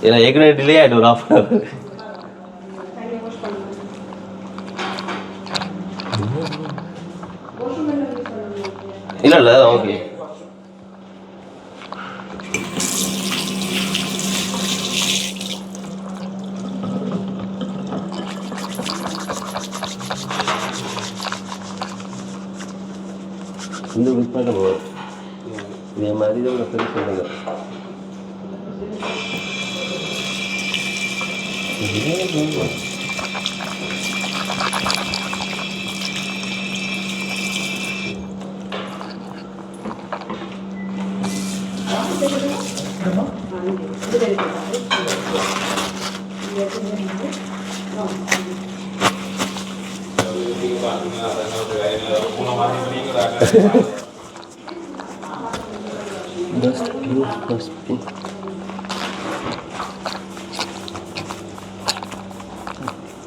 ஏன்னா ஏற்கனவே டிலே ஆகிட்டு ஒரு ½ hour இல்லை ஓகே இந்த மிஸ் பண்ண போகிறோம் இதே மாதிரி தான் ஒரு ஃப்ரெண்ட்ஸ் சொல்லுங்க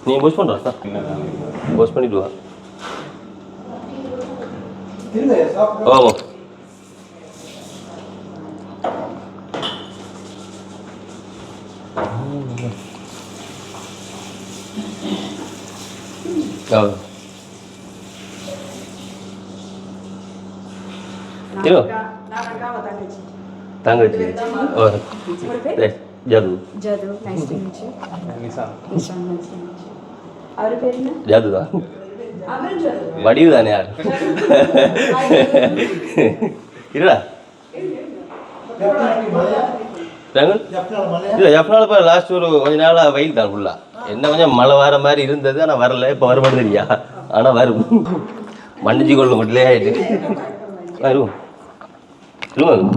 நீ போஸ்ட் பண்ணுறா போஸ்ட் பண்ணிட்டு வா ஆமாம் தங்கச்சி ஓ ஜது Jadu, nice to meet you. Nishan, nice to meet you. Our parent? ஜது தான் Aman Jadu. வடிவு தானே யார் இல்லடா இல்லை ஜப்னால இப்போ லாஸ்ட் ஒரு கொஞ்ச நாளாக வெயில் தான் ஃபுல்லாக என்ன கொஞ்சம் மழை வர மாதிரி இருந்தது ஆனால் வரல இப்போ வர மாட்டேது தெரியா ஆனால் வரும் மன்னிச்சு கொள்ளும் மட்டும் ஆகிட்டு வரும் சொல்லுங்க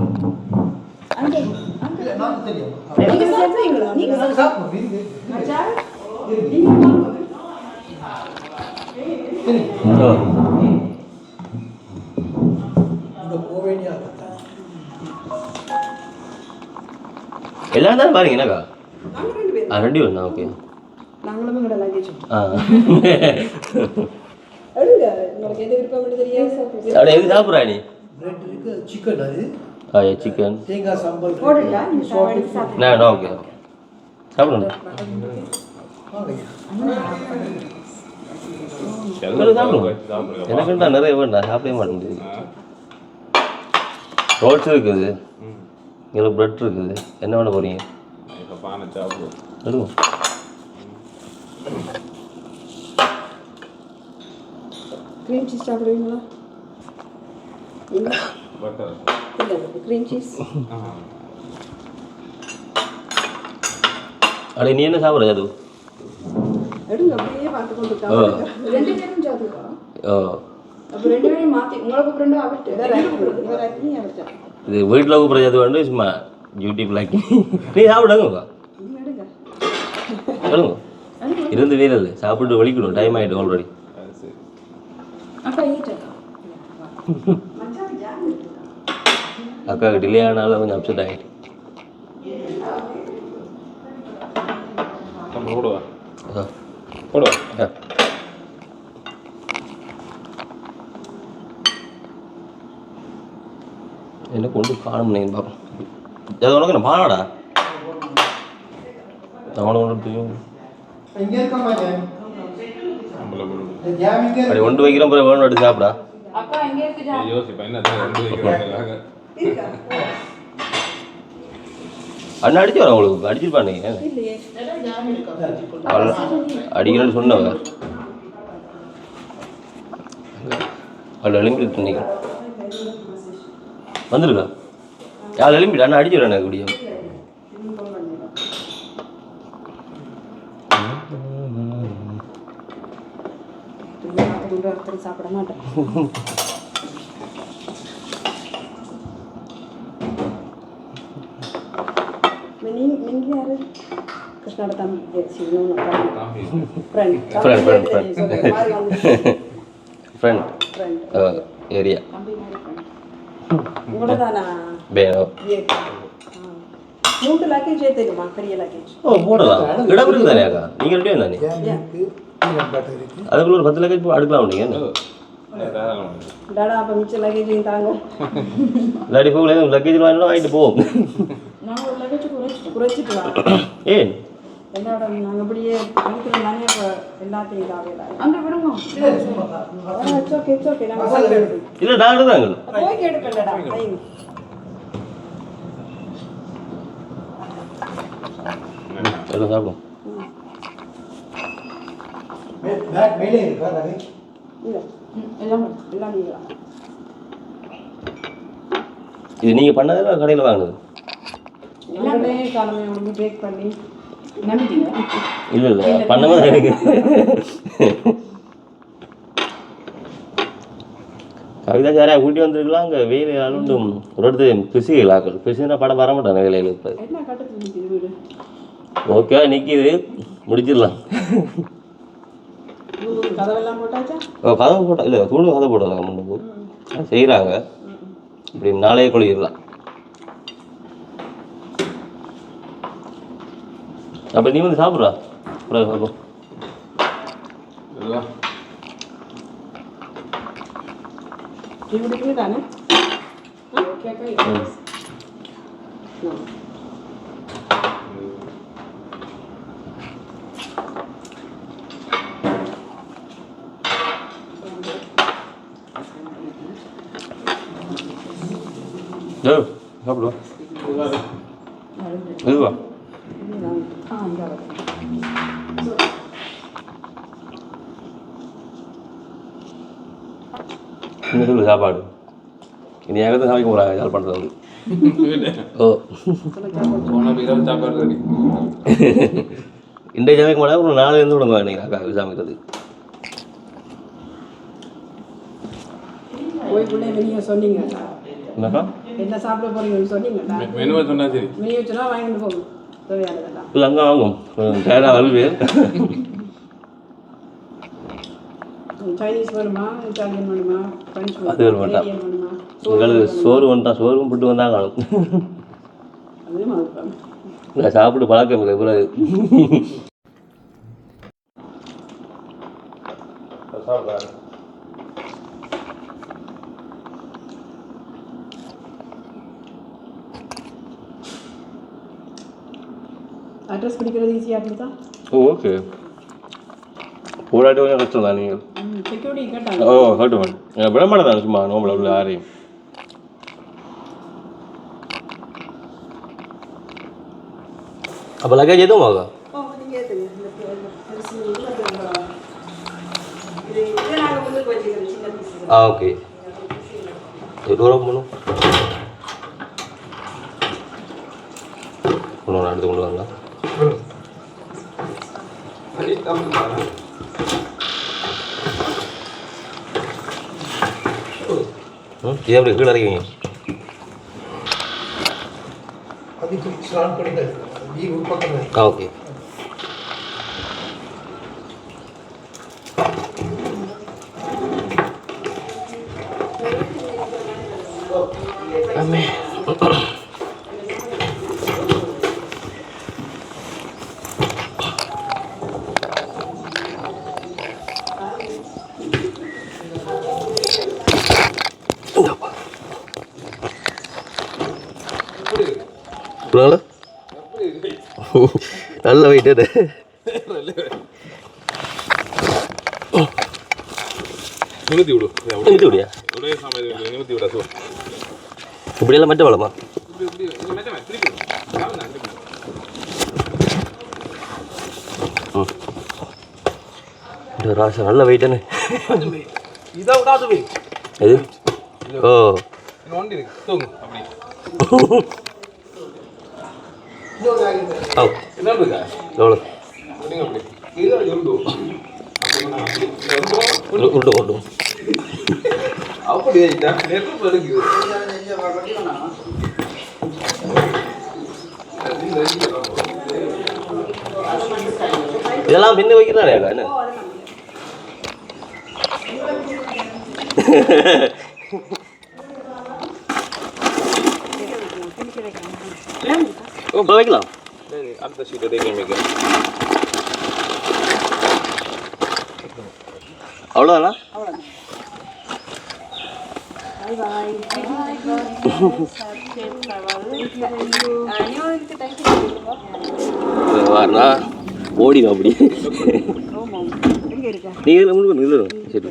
எல்லாரும் தானே பாருங்க என்னக்கா ரெண்டு பேரும் தான் ஓகே நாங்களும் உங்களோட லக்கேஜ் அப்படியே எது சாப்பிட்றா நீ பிரெட் இருக்கு சிக்கன் அது சிக்கன் தேங்காய் சாம்பல் நான் ஓகே சாப்பிடுங்க எனக்கு தான் நிறைய வேண்டாம் சாப்பிடவே மாட்டேன் முடியுது ரோல்ஸ் இருக்குது எங்களுக்கு பிரெட் இருக்குது என்ன பண்ண போறீங்க எடுங்க cream cheese சாப்பிடுவீங்களா இல்ல cream cheese அட நீ என்ன சாப்பிட்ற அது எடுங்க அப்படியே பார்த்து கொண்டு இருக்காங்க ரெண்டு பேரும் ஜாதுக்கா அப்ப ரெண்டு பேரும் மாத்தி உங்களுக்கு ஃப்ரெண்ட் ஆகட்டு வேற நீ ஆகட்ட இது வீட்டில் கூப்பிட்ற அது வந்து சும்மா யூடியூப்ல நீ சாப்பிடுங்க எடுங்க இருந்து வீரல் சாப்பிட்டு வலிக்கணும் டைம் ஆகிட்டு ஆல்ரெடி அக்காவுக்கு டிலே ஆனாலும் கொஞ்சம் அப்செட் ஆகிட்டு என்ன கொண்டு காணும் நீங்கள் பார்ப்போம் அது உனக்கு என்ன பாடாடா அவனை கொண்டு தெரியும் அப்படி கொண்டு வைக்கிறோம் பிறகு வேணும் எடுத்து சாப்பிடா அண்ணா அடிச்சு வரேன் உங்களுக்கு அடிச்சிருப்பான் நீங்கள் இல்லையே அடிக்கிறேன்னு சொன்னவங்க அவ்வளோ எழும்பிட்டு இன்னைக்கு வந்துருக்கா யார் எழும்பிட்டு அண்ணா அடிச்சு வரேன் எனக்கு முடியும் சாப்பிட மாட்டேன் நீங்க யாரு கிருஷ்ணோட தம்பி ஃப்ரெண்ட் ஏரியா உங்களோட தானா மூட்டு லக்கேஜ் தெரியுமா பெரிய லக்கேஜ் ஓ போடலாம் இடம் இருக்குது தானே அக்கா நீங்கள் ரெடியும் தானே அதுக்குள்ள ஒரு 10 லக்கேஜ் அடுக்கலாம் நீங்கள் டாடா அப்போ மிச்ச லக்கேஜையும் தாங்க இல்லாட்டி போகல லக்கேஜ் வாங்கிட்டு போவோம் நாங்கள் ஒரு லக்கேஜ் குறைச்சிட்டு வாங்க ஏன் என்னோட நாங்கள் அப்படியே இருக்கிறோம் தானே இப்போ எல்லாத்தையும் தாவையில அங்கே விடுங்க ஓகே ஓகே நாங்கள் போய் கேடுப்போம் இல்லை டாக்டர் தாங்க போய் கேடுப்பேன்டா டைம் எல்லாம் சாப்பிடும் மேலே இருக்கா ரவி? இல்லை எல்லாம் நீங்களா இது நீங்கள் பண்ணதில்ல கடையில் வாங்கினது எல்லாமே காலமே உங்களுக்கு பேக் பண்ணி நம்பிட்டீங்க இல்லை இல்லை பண்ணவே தான் எனக்கு கவிதா சாரையா கூட்டி வந்துருக்கலாம் அங்கே வெயில் அலுண்டும் ஒரு இடத்து பிசுகளாக்கள் பிசுனா படம் வர மாட்டாங்க வேலையில் இப்போ என்ன கட்டத்தில் நிற்கிது வீடு ஓகே நிற்கிது முடிச்சிடலாம் கதவெல்லாம் போட்டாச்சா கதவு போட்டால் இல்லை தூள் கதை போடலாம் முன்னுக்கு செய்கிறாங்க இப்படி நாளையே கொள்ளிடலாம் அப்போ நீ வந்து சாப்பிட்றா அப்புறம் சாப்பிடும் டீ குடிக்கணும் தானே சாப்பிடுவா எதுவா இந்த சொல்லு சாப்பாடு இனி எங்கே சமைக்க போகிறாங்க யார் பண்ணுறது ஓ இன்றைய சமைக்க மாட்டாங்க ஒரு 4 இருந்து விடுங்க நீங்கள் அக்கா சமைக்கிறது போய்க்குள்ளே வெளியே சொன்னீங்க என்னக்கா என்ன சாப்பிட போறீங்கன்னு சொன்னீங்கடா மெனுவை சொன்னா சரி மெனு வச்சுனா வாங்கிட்டு போகணும் தேவையானதெல்லாம் இல்லை அங்கே வாங்கும் டயர்டாக வருது சைனீஸ் வேணுமா இட்டாலியன் வேணுமா ஃப்ரெஞ்ச் அது வேணும் வேண்டாம் வேணுமா உங்களுக்கு சோறு வந்துட்டான் சோறும் புட்டு வந்தால் காணும் அதே மாதிரி நான் சாப்பிட்டு பழக்கம் இல்லை பிறகு அட்ரஸ் பிடிக்கிறது ஈஸியாக அப்படிதான் ஓகே போராட்டி கொஞ்சம் கஷ்டம் தான் நீங்கள் செக்யூரிட்டி கேட்டாங்க ஓ கட்டுவேன் விட மாட்டேன் சும்மா நோம்பல உள்ள யாரையும் அப்போ லக்கேஜ் எதுவும் ஆகும் நீங்கள் ஏற்றுங்க இதை நாங்கள் முன்னுக்கு வச்சுக்கிறோம் சின்ன பீஸ் ஆ ஓகே தூரம் பண்ணும் ஒன்று எடுத்து கொண்டு வரலாம் இது எப்படி கீழே இறக்கிங்க ಅದಕ್ಕೆ ಸ್ನಾನ ಕಡಿಮೆ ಈಗ ಉಳ್ಪಕ್ಕನೆ ஆ ஓகே நல்ல வெயிட் அது நிமித்தி விடு நிமித்தி விடியா ஒரே சமயம் நிமித்தி விட இப்படியெல்லாம் மட்டும் வளமா இப்படி இப்படி மெட்டமே திருப்பி விடு ராசா நல்ல வெயிட்டானு இதை விடாது வை எது ஓ ஒண்டி இருக்கு தூங்கு அப்படி ஓ என்ன இருக்கா எவ்வளோ நீங்க அப்படி இது உண்டு உண்டு உண்டு அப்படி நெருப்பு படுக்குது இதெல்லாம் பின்ன வைக்கிறானே என்ன இப்போ வைக்கலாம் அடுத்த ஷீட் எதையும் வைக்க அவ்வளோதானா வரா ஓடிடும் அப்படி நீங்கள் முழுக்க நில்லணும் சரி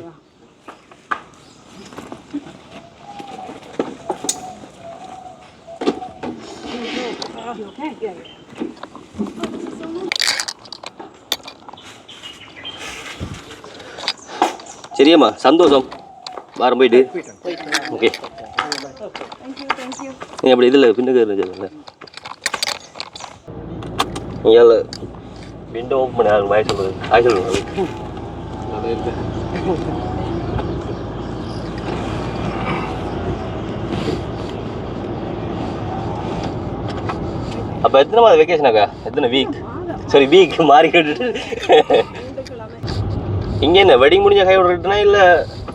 சரியாம்மா சந்தோஷம் வாரம் போயிட்டு ஓகே நீங்கள் அப்படி இதில் பின்னுக்கு இருந்துச்சு நீங்கள் விண்டோ ஓப்பன் பண்ணி ஆகும் வாய் சொல்லுது ஆய் சொல்லுங்க அப்போ எத்தனை மாதம் வெக்கேஷனாக்கா எத்தனை வீக் சரி வீக் மாறி கேட்டுட்டு இங்கே என்ன வெட்டிங் முடிஞ்ச கை விட்டுனா இல்லை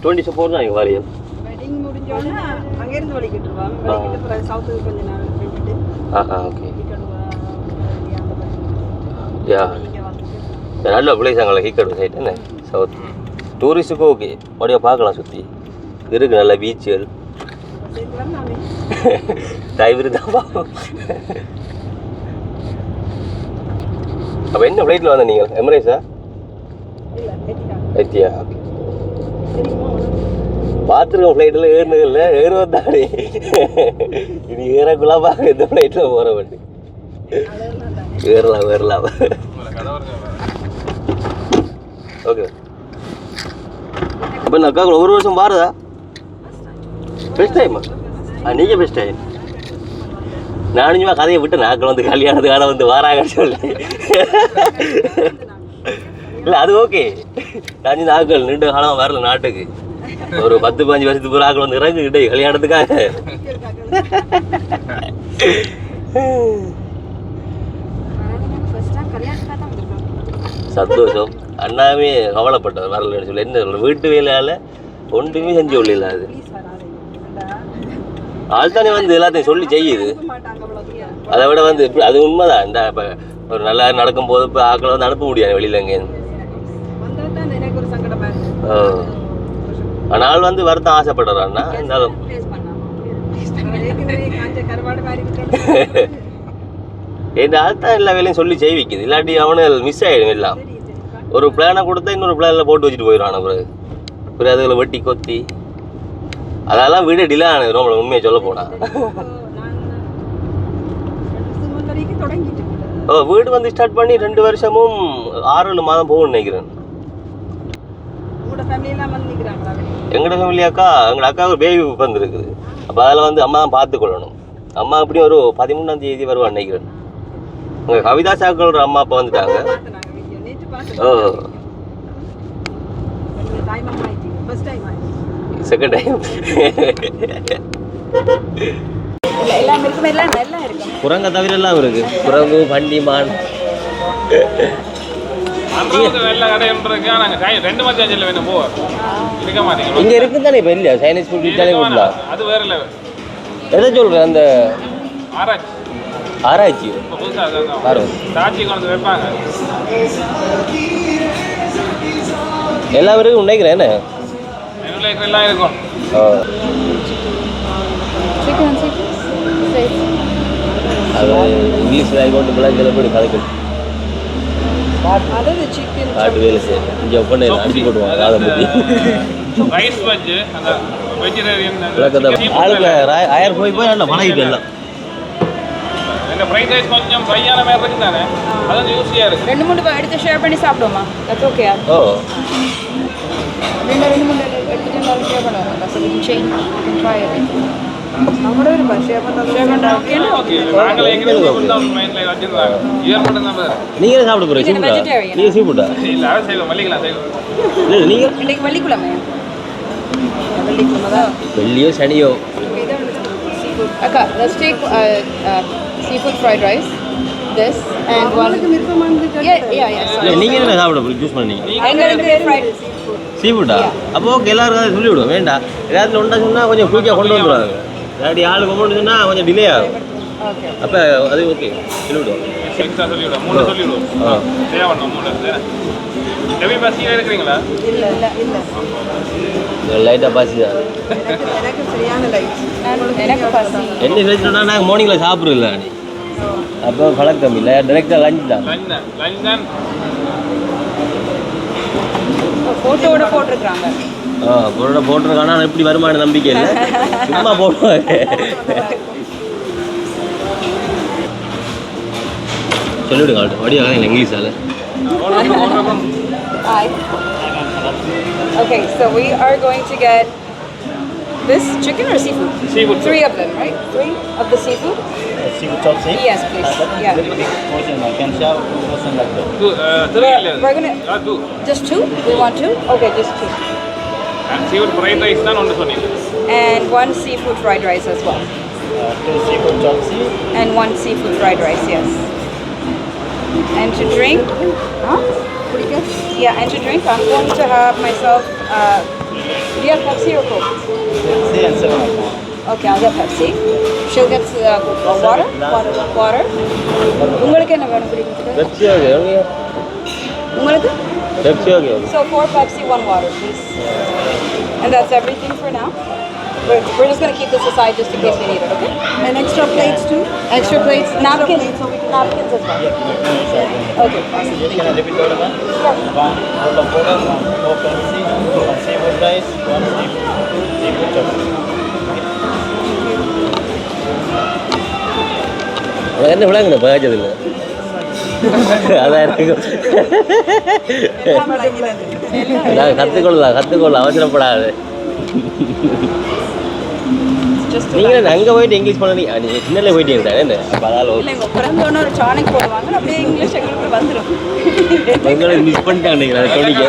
24 தான் இங்கே வாரியம் வெட்டிங் முடிஞ்சோன்னா அங்கேருந்து வலிக்கிட்டுருவாங்க சவுத்துக்கு கொஞ்சம் நாள் போயிட்டு ஓகே யா நல்ல பிளேஸ் அங்கே ஹீக்கடு சைட் என்ன சவுத் டூரிஸ்ட்டுக்கும் ஓகே அப்படியே பார்க்கலாம் சுற்றி இருக்குது நல்ல பீச்சுகள் டிரைவரு தான் பார்ப்போம் அப்போ என்ன ஃப்ளைட்டில் வந்த நீங்கள் எமிரேட்ஸா எத்தியா ஓகே பார்த்துருக்கோம் ஃப்ளைட்டில் ஏறினது இல்லை ஏறுவது தானே இது ஏறக்குள்ளா பார்க்க எந்த ஃப்ளைட்டில் போகிற வண்டி ஏறலாம் ஓகே அப்போ இந்த அக்காவுக்கு ஒரு வருஷம் வாரதா பெஸ்ட் டைமா நீங்கள் பெஸ்ட் டைம் நானும் சும்மா கதையை விட்டு நாக்கள் வந்து கல்யாணத்துக்கான வந்து வாராங்கன்னு சொல்லி இல்லை அது ஓகே நான் நாட்கள் நீண்ட காலம் வரல நாட்டுக்கு ஒரு 10-15 வருஷத்துக்கு ஒரு ஆக்கள் வந்து இறங்குகிட்டே கல்யாணத்துக்காக சந்தோஷம் அண்ணாவே கவலைப்பட்டவர் வரலன்னு சொல்லி என்ன சொல்ற வீட்டு வேலையால் ஒன்றுமே செஞ்சு கொள்ளல அது ஆள் தானே வந்து எல்லாத்தையும் சொல்லி செய்யுது அதை விட வந்து இப்படி அது உண்மைதான் இந்த இப்போ ஒரு நல்லா நடக்கும்போது இப்போ ஆக்களை வந்து அனுப்ப முடியாது வெளியில் எங்கேருந்து ஆனால் வந்து வருத்தம் ஆசைப்படுறான்னா இருந்தாலும் என் ஆள் தான் எல்லா வேலையும் சொல்லி செய்விக்குது இல்லாட்டி அவனு மிஸ் ஆகிடும் எல்லாம் ஒரு பிளானை கொடுத்தா இன்னொரு பிளானில் போட்டு வச்சுட்டு போயிடுவான் பிறகு அதுகளை வெட்டி கொத்தி அதெல்லாம் வீடு டிலே ஆனது ரொம்ப உண்மையை சொல்ல போனா வீடு வந்து ஸ்டார்ட் பண்ணி 2 வருஷமும் 6-7 மாதம் போகும்னு நினைக்கிறேன் எங்களோட ஃபேமிலியாக்கா எங்களோட அக்காவுக்கு பேபி வந்துருக்குது அப்போ அதில் வந்து அம்மா தான் பார்த்துக்கொள்ளணும் அம்மா அப்படியும் ஒரு 13ஆம் தேதி வருவான்னு நினைக்கிறேன் உங்கள் கவிதா சாக்களோட அம்மா அப்பா வந்துட்டாங்க செகண்ட் டைம் குரங்க தவிர எல்லாம் இருக்கு குரங்கு பண்டி மான் இங்க இருக்கு தானே இப்போ இல்லையா சைனீஸ் ஃபுட் விட்டாலே கொடுக்கலாம் அது வேற லெவல் எதை சொல்றேன் அந்த ஆராய்ச்சி சாட்சி கொண்டு வைப்பாங்க எல்லா வரைக்கும் நினைக்கிறேன் என்ன எல்லாம் இருக்கும் அது இங்கிலீஷில் கொண்டு பிள்ளைங்களை போய் கதைக்கும் காட்டு வேலை செய்யும் இங்கே ஒப்பனை அடிச்சு போட்டுவாங்க காதை பற்றி ரைஸ் பஜ்ஜு அந்த வெஜிடேரியன் ஆளுக்கு 1000 போய் நல்லா பழகிட்டு எல்லாம் இந்த ஃப்ரைட் ரைஸ் கொஞ்சம் ஃப்ரையான மாதிரி இருக்கு தானே, அது கொஞ்சம் யூஸியாக இருக்கு. 2-3 எடுத்து ஷேர் பண்ணி சாப்பிடுவோமா? That's okay. ஓ 2-3 எடுத்து ஷேர் பண்ணுவோம். So we can change, we can try it. நம்மளோட ஒரு ஷேர் பண்றா ஓகேனா ஓகே. நாங்கள் எங்களுக்கு தான் மைண்ட்ல வச்சிருந்தாங்க. இயர் மட்டும் தான் பாரு. நீங்க என்ன சாப்பிட போறீங்க? நீங்க vegetarian. நீங்க சீஃபுட்டா? இல்ல அது செய்வோம், மல்லிகலாம் செய்வோம். இல்ல நீங்க இன்னைக்கு வெள்ளிக்கிழமை. வெள்ளிக்கிழமை தான். வெள்ளியோ சனியோ? Okay, let's take seafood fried rice. This and one. Yeah. இல்ல நீங்க என்ன சாப்பிட போறீங்க? சூஸ் பண்ணீங்க. எங்களுக்கு fried சீஃபுட்டா? அப்போ ஓகே, எல்லாரும் அதை சொல்லி விடுவோம். வேண்டாம், ஏதாவது ஒன்றா சொன்னா கொஞ்சம் குயிக்காக கொண்டு வந்துடுவாங்க. இல்லாட்டி ஆளுக்கு கொண்டு சொன்னா கொஞ்சம் டிலே ஆகும். Okay. அப்போ அது ஓகே சொல்லி விடுவோம். எக்ஸ்ட்ரா சொல்லிவிடுவோம், 3 சொல்லிவிடுவோம். தேவைப்படும் 3. ஹெவி பஸ்ஸில் இருக்கிறீங்களா? லைட்டாக பாசி தான். எனக்கு பசி. என்ன சொல்லிட்டோம்னா நாங்கள் மார்னிங்கில் சாப்பிட்றதில்ல. நீ அப்போ பழக்கம் இல்லை, டைரெக்டாக லஞ்ச் தான். லஞ்ச் தான். போட்டோட போட்டிருக்காங்க. பொருளை போட்டிருக்கானா எப்படி வருமான நம்பிக்கை இல்லை, சும்மா போடுவாங்க. சொல்லிவிடுங்க அவள்கிட்ட வடிவாக இல்லை இங்கிலீஷால். Hi. Okay, so we are going to get this chicken or seafood? Seafood. 3 of them, right? 3 of the seafood? Seafood chopstick? Yes, please. Yeah. Very big portion. I can share 2 person like that. 3 இல்லை. We're gonna 2. just 2? We want 2? Okay, just 2. Seafood fried rice தான் ஒன்று சொன்னீங்க. And 1 seafood fried rice as well. 2 seafood chopstick. And 1 seafood fried rice, yes. And to drink? Huh? Yeah, and to drink, I'm going to have myself. Do you have Pepsi or Coke? Pepsi and 7 up. Okay, I'll get Pepsi. She'll get water. Water. உங்களுக்கு என்ன வேணும் குடிக்கிறதுக்கு? Pepsi okay okay. உங்களுக்கு? Pepsi okay okay. So 4 Pepsi, 1 water, please. And that's everything for now. We're just going to keep this aside just in case we need it, okay? And extra plates too? Extra plates, napkins, napkins as well. Okay, awesome. You can repeat order one. Yeah. 1 bowl of water, 1 bowl of Pepsi, 1 seafood rice, 1 seafood chopstick. உனக்கு என்ன விளங்குன பகாச்சது இல்லை? அதான் இருக்கும். நான் கற்றுக்கொள்ளலாம் அவசரப்படாது. Just நீங்கள் அங்கே போயிட்டு இங்கிலீஷ் பண்ண நீங்கள் சின்னலே போயிட்டீங்க தானே என்ன? அப்போ அதால் ஓகே. இல்லைங்க, பிறந்தோன்னு ஒரு டானிக் போடுவாங்க, அப்படியே இங்கிலீஷ் எங்களுக்கு வந்துடும். உங்களை மிஸ் பண்ணிட்டாங்க அதை சொல்லிக்க.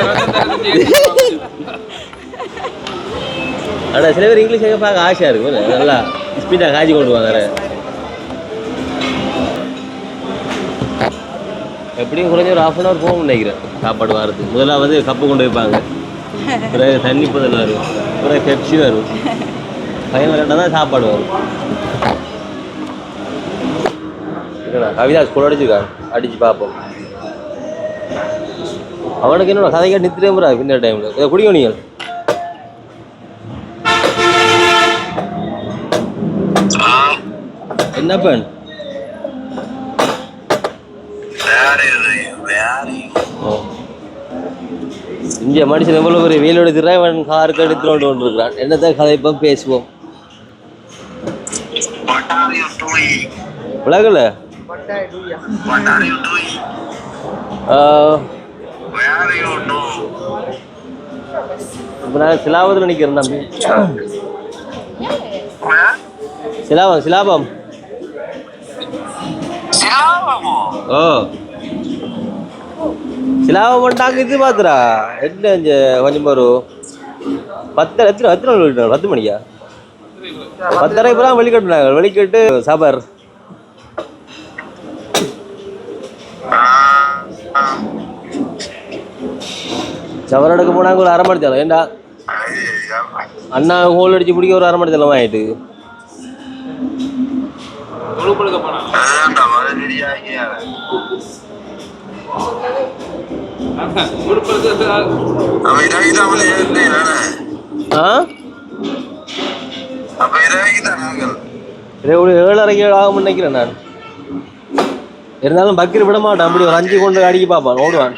ஆனால் சில பேர் இங்கிலீஷ் எங்கே பார்க்க ஆசையாக இருக்கும், நல்லா ஸ்பீடாக காய்ச்சி கொண்டு வாங்க. எப்படியும் குறைஞ்ச ஒரு 1/2 hour போகும் நினைக்கிறேன் சாப்பாடு வாரத்துக்கு. முதலாவது கப்பு கொண்டு வைப்பாங்க, பிறகு தண்ணி பதில் வரும், பிறகு பெப்சி வரும், பையன் விளையாட்டா தான் சாப்பாடு வரும். இல்லைண்ணா கவிதா ஸ்கூல் அடிச்சிருக்கான், அடித்து பார்ப்போம். அவனுக்கு என்னோட கதை கேட்டு நிறுத்திட்டே போகிறா பின்னர் டைமில். இதை குடிக்கும் நீங்கள். என்ன பெண்? இங்கே மனுஷன் எவ்வளோ ஒரு வெயில் எடுத்துறான், இவன் காருக்கு எடுத்துட்டு கொண்டு இருக்கிறான். என்னதான் கதைப்போம் பேசுவோம். உலகல இப்போ நான் சிலாபத்தில் நிற்கிறேன் தம்பி. சிலாபம் ஓ சிலாபம் பண்ணிட்டாங்க. இது பார்த்துரா என்ன கொஞ்சம் ஒரு 10 எத்தனை 10 மணிக்கா 10:30 இப்போ வெளிக்கட்டுனாங்க. வெளிக்கட்டு சபர் சவர் எடுக்க போனாங்க. ஒரு 1/2 மணி தேவை. ஏண்டா அண்ணா ஹோல் அடிச்சு பிடிக்க ஒரு 1/2 மணி தேவை ஆகிட்டு. ஒரு 7:30 ஆகும் நினைக்கிறேன் நான். இருந்தாலும் பக்கீர் விட மாட்டான். அப்படி ஒரு 5 கொண்டு அடிக்க பார்ப்பான், ஓடுவான்.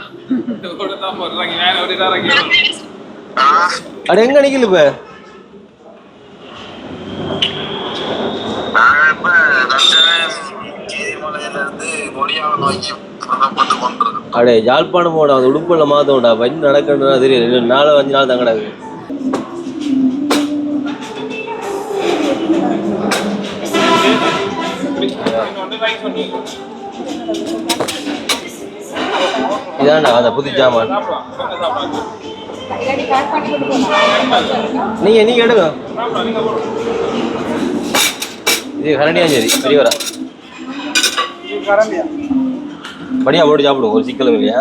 அட எங்க நிக்கல இப்ப? அடே யாழ்ப்பாணம் போட அந்த உடுப்பில் மாற்றோம்டா வண்டி நடக்கணும்னா தெரியல 4-5 நாள் தான் கிடக்கு. இதாண்டா அந்த புது ஜாமான். நீங்க எடுங்க. இது கரண்டியாஞ்சேரி பெரியவரா படியா போட்டு சாப்பிடுவோம், ஒரு சிக்கலும் இல்லையா?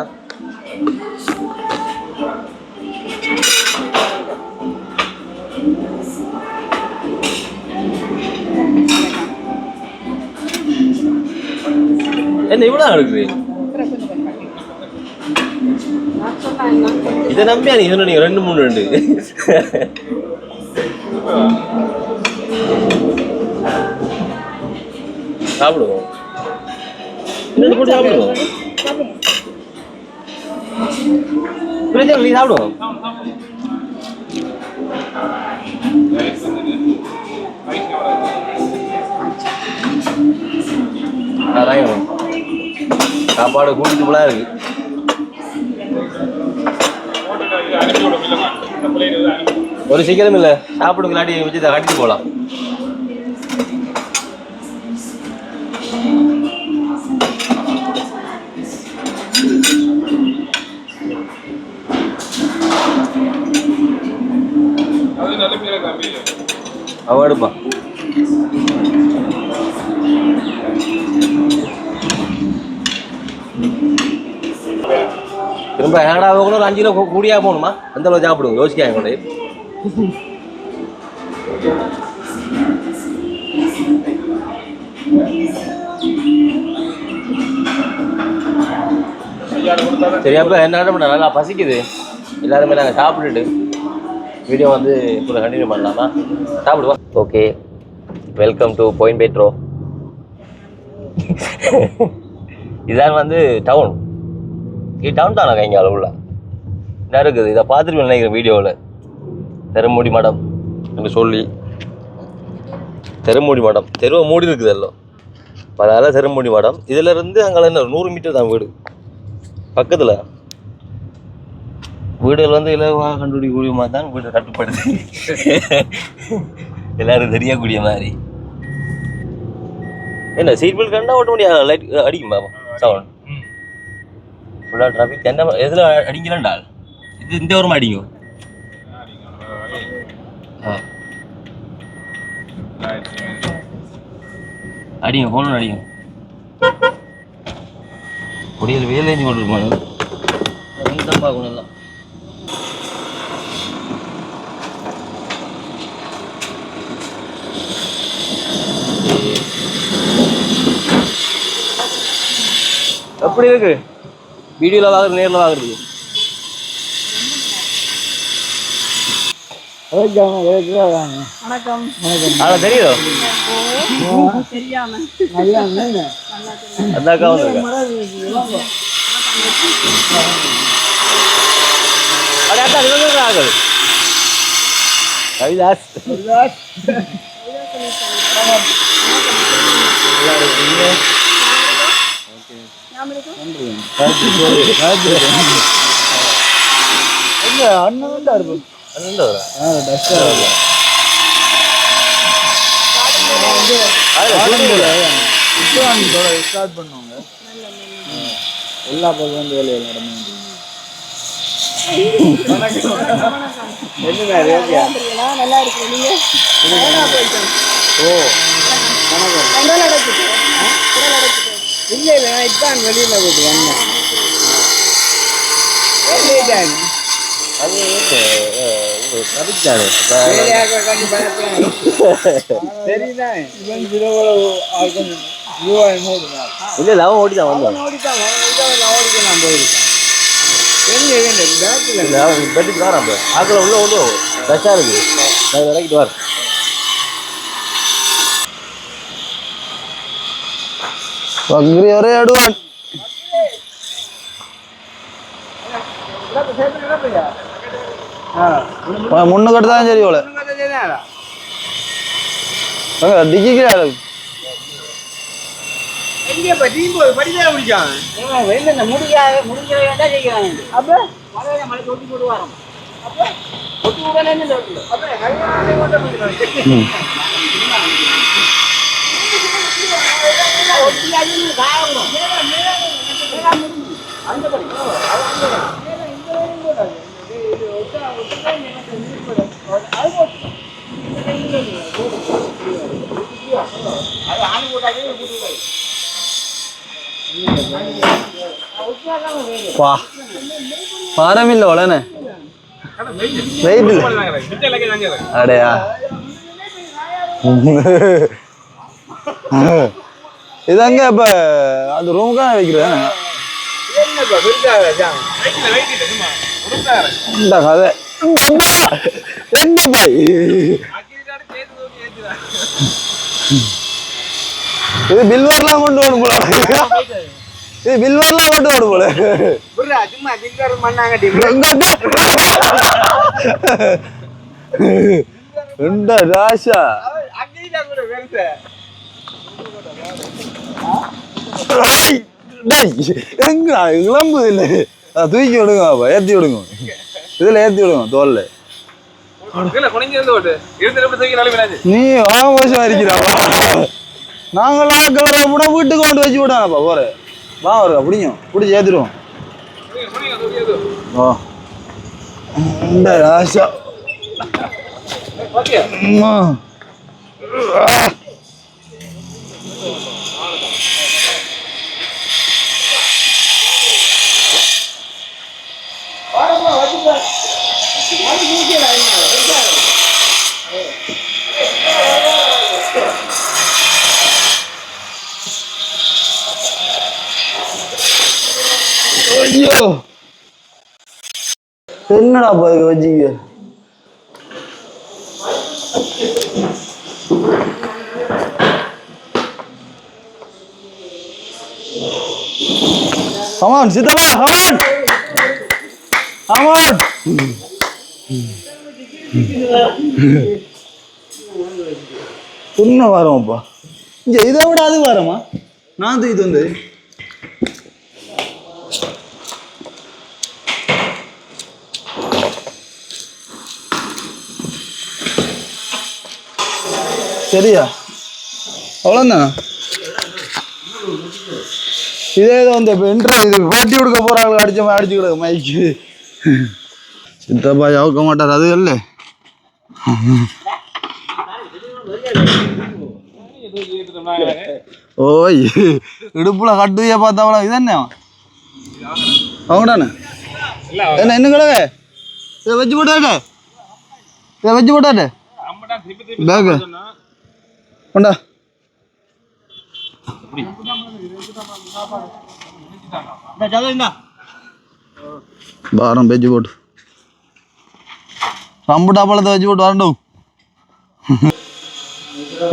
என்ன இவ்வளவு இருக்குது? இதை நம்பியா நீங்க சொன்னீங்க 2-3 சாப்பிடுவோம். இன்னொன்று போட்டு சாப்பிடுவோம். நீ சாப்பிடுவோம். சாப்பாடு கூட்டிட்டு போல இருக்கு. ஒரு சீக்கிரம் இல்லை சாப்பிடுங்க, இல்லாட்டி வச்சு கட்டிட்டு போகலாம். அவடுப்பா திரும்ப ஏடா கூட ஒரு 5 கிலோ கூடியா போகணுமா? அந்த அளவு சாப்பிடுவோம், யோசிக்காங்க கூட. சரியாப்பா என்ன பண்ண நல்லா பசிக்குது. எல்லாருமே நாங்கள் சாப்பிட்டுட்டு வீடியோ வந்து இப்போ கண்டினியூ பண்ணலாமா? சாப்பிடுவா. Okay, welcome to Point Pedro. இதான் வந்து டவுன். இது டவுன் தானே இங்கே அளவுல என்ன இருக்குது? இதை பார்த்துட்டு நினைக்கிறேன் வீடியோவில். தெருமூடி மடம் என்று சொல்லி தெருமூடி மடம் தெருவை மூடி இருக்குது எல்லாம். அதனால் தெருமூடி மடம். இதிலேருந்து அங்கே என்ன 100 மீட்டர் தான் வீடு பக்கத்தில். வீடுகள் வந்து இலவாக கண்டுபிடிக்கக்கூடிய மாதிரி தான் வீடு கட்டுப்படுது. எல்லாரும் தெரியக்கூடிய மாதிரி. என்ன சீட் பெல்ட் கண்டா ஓட்ட முடியாது, லைட் அடிக்குமா சவுண்ட்? ஃபுல்லாக டிராஃபிக். என்ன எதில் அடிக்கலாம்டா? இது இந்த ஓரமாக அடிக்கும். அடிங்க, ஃபோன் அடிக்கும். கொடியில் வெயிலேஞ்சி கொண்டு இருப்பாங்க. தான் பார்க்கணும் எல்லாம். எப்படி இருக்கு வீடியோவில் வாங்குறது நேரில் வாங்குறது? வணக்கம். அதான் தெரியுதோ அந்த அக்கா வந்து ஆகுது. கவிதாஸ் ஸ்டார்ட் பண்ணுவாங்க. எல்லா பக்கம் வந்து வேலையை நடந்து நல்லா இருக்கு. நீங்க இல்லை நான் இப்பதான் வெளியில போயிட்டு வந்தேன். அது கவிதானே சரிதான். இவன் இல்லை அவன் ஓடிதான் வந்தான். நான் போயிருக்கேன். பெட்டுக்கு வரான். ஆக்கில் உள்ள ஒன்று ஃப்ரெஷ்ஷாக இருக்குது. நான் விலைக்கிட்டு வரேன். ஒரே அடுவான் முன்னுக்கட்டு தான் சரி போல டிக்கிக்கிறாரு. எங்கேப்பா டீம் போய் படிக்க முடிச்சான் வெளில முடிக்கிற வேண்டாம் செய்யறாங்க. அப்போ மழை மழை தொட்டி போட்டு வரோம். அப்போ தொட்டி உடனே அப்போ கையாலே கொண்டு பாரமில்ல உடனே வெயிட் இல்லை அடையா இதாங்க இப்ப அந்த ரூமுக்கான வைக்கிறேன் இந்த கதை என்ன பாய் இது பில்வர்லாம் கொண்டு வரணும் போல இது பில்வர்லாம் கொண்டு வரணும் போல சும்மா பில்வர் பண்ணாங்க இந்த ராசா எங்க இளம்பு இல்லை தூக்கி விடுங்க ஏத்தி விடுங்க இதுல ஏத்தி விடுங்க தோல்ல நீ ஆமோசமா இருக்கிறாப்பா நாங்களாம் கவரை கூட வீட்டுக்கு கொண்டு வச்சு விடாப்பா போற வா வருவா பிடிக்கும் பிடிச்சி ஏத்திடுவோம் ஓ இந்த ராசா ஐயோ என்னடா பாருங்க வச்சிங்க Come on, Sitala, come on! Come on! என்ன வரமாப்பா இங்க இதை விட அது வரமா நான் தூக்கிட்டு வந்து சரியா அவ்வளோதானா இதே தான் வந்து இப்போ இது போட்டி கொடுக்க போகிறாங்க அடிச்சு கிடக்கு மைக்கு சித்தப்பா ஜவுக்க மாட்டார் அது இல்லை ஓய் இடுப்புல கட்டுவிய பார்த்தாவளா இது என்ன அவங்கடானே என்ன என்ன கிடக்கு இதை வச்சு போட்டாட்டு இதை வச்சு போட்டாட்டு பேக்கு கொண்டா பாரம் வெஜ்ஜு போட்டு ரம்புட்டாப்பழத்தை வச்சு போட்டு வரட்டும்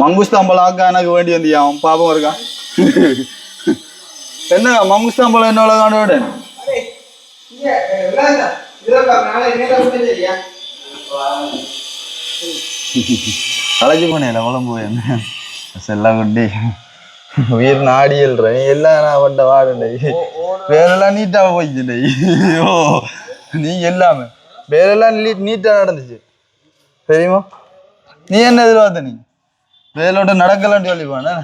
மங்குஸ்தாம்பழம் ஆக்கா எனக்கு வேண்டி வந்தியா அவன் பாப்பம் இருக்கான் என்ன மங்குஸ்தாம்பழம் என்ன காண்டு விட அழைச்சி போனேன் குழம்பு என்ன செல்ல குட்டி உயிர் நாடியல்ற நீ எல்லாம் நான் வட்ட வாடுண்டை வேறெல்லாம் நீட்டாக போயிடுச்சுண்டை ஓ நீங்க எல்லாமே வேறெல்லாம் நீட்டா நடந்துச்சு தெரியுமா நீ என்ன எதிர்பார்த்த நீ வேலோட நடக்கலான்னு சொல்லிப்பானே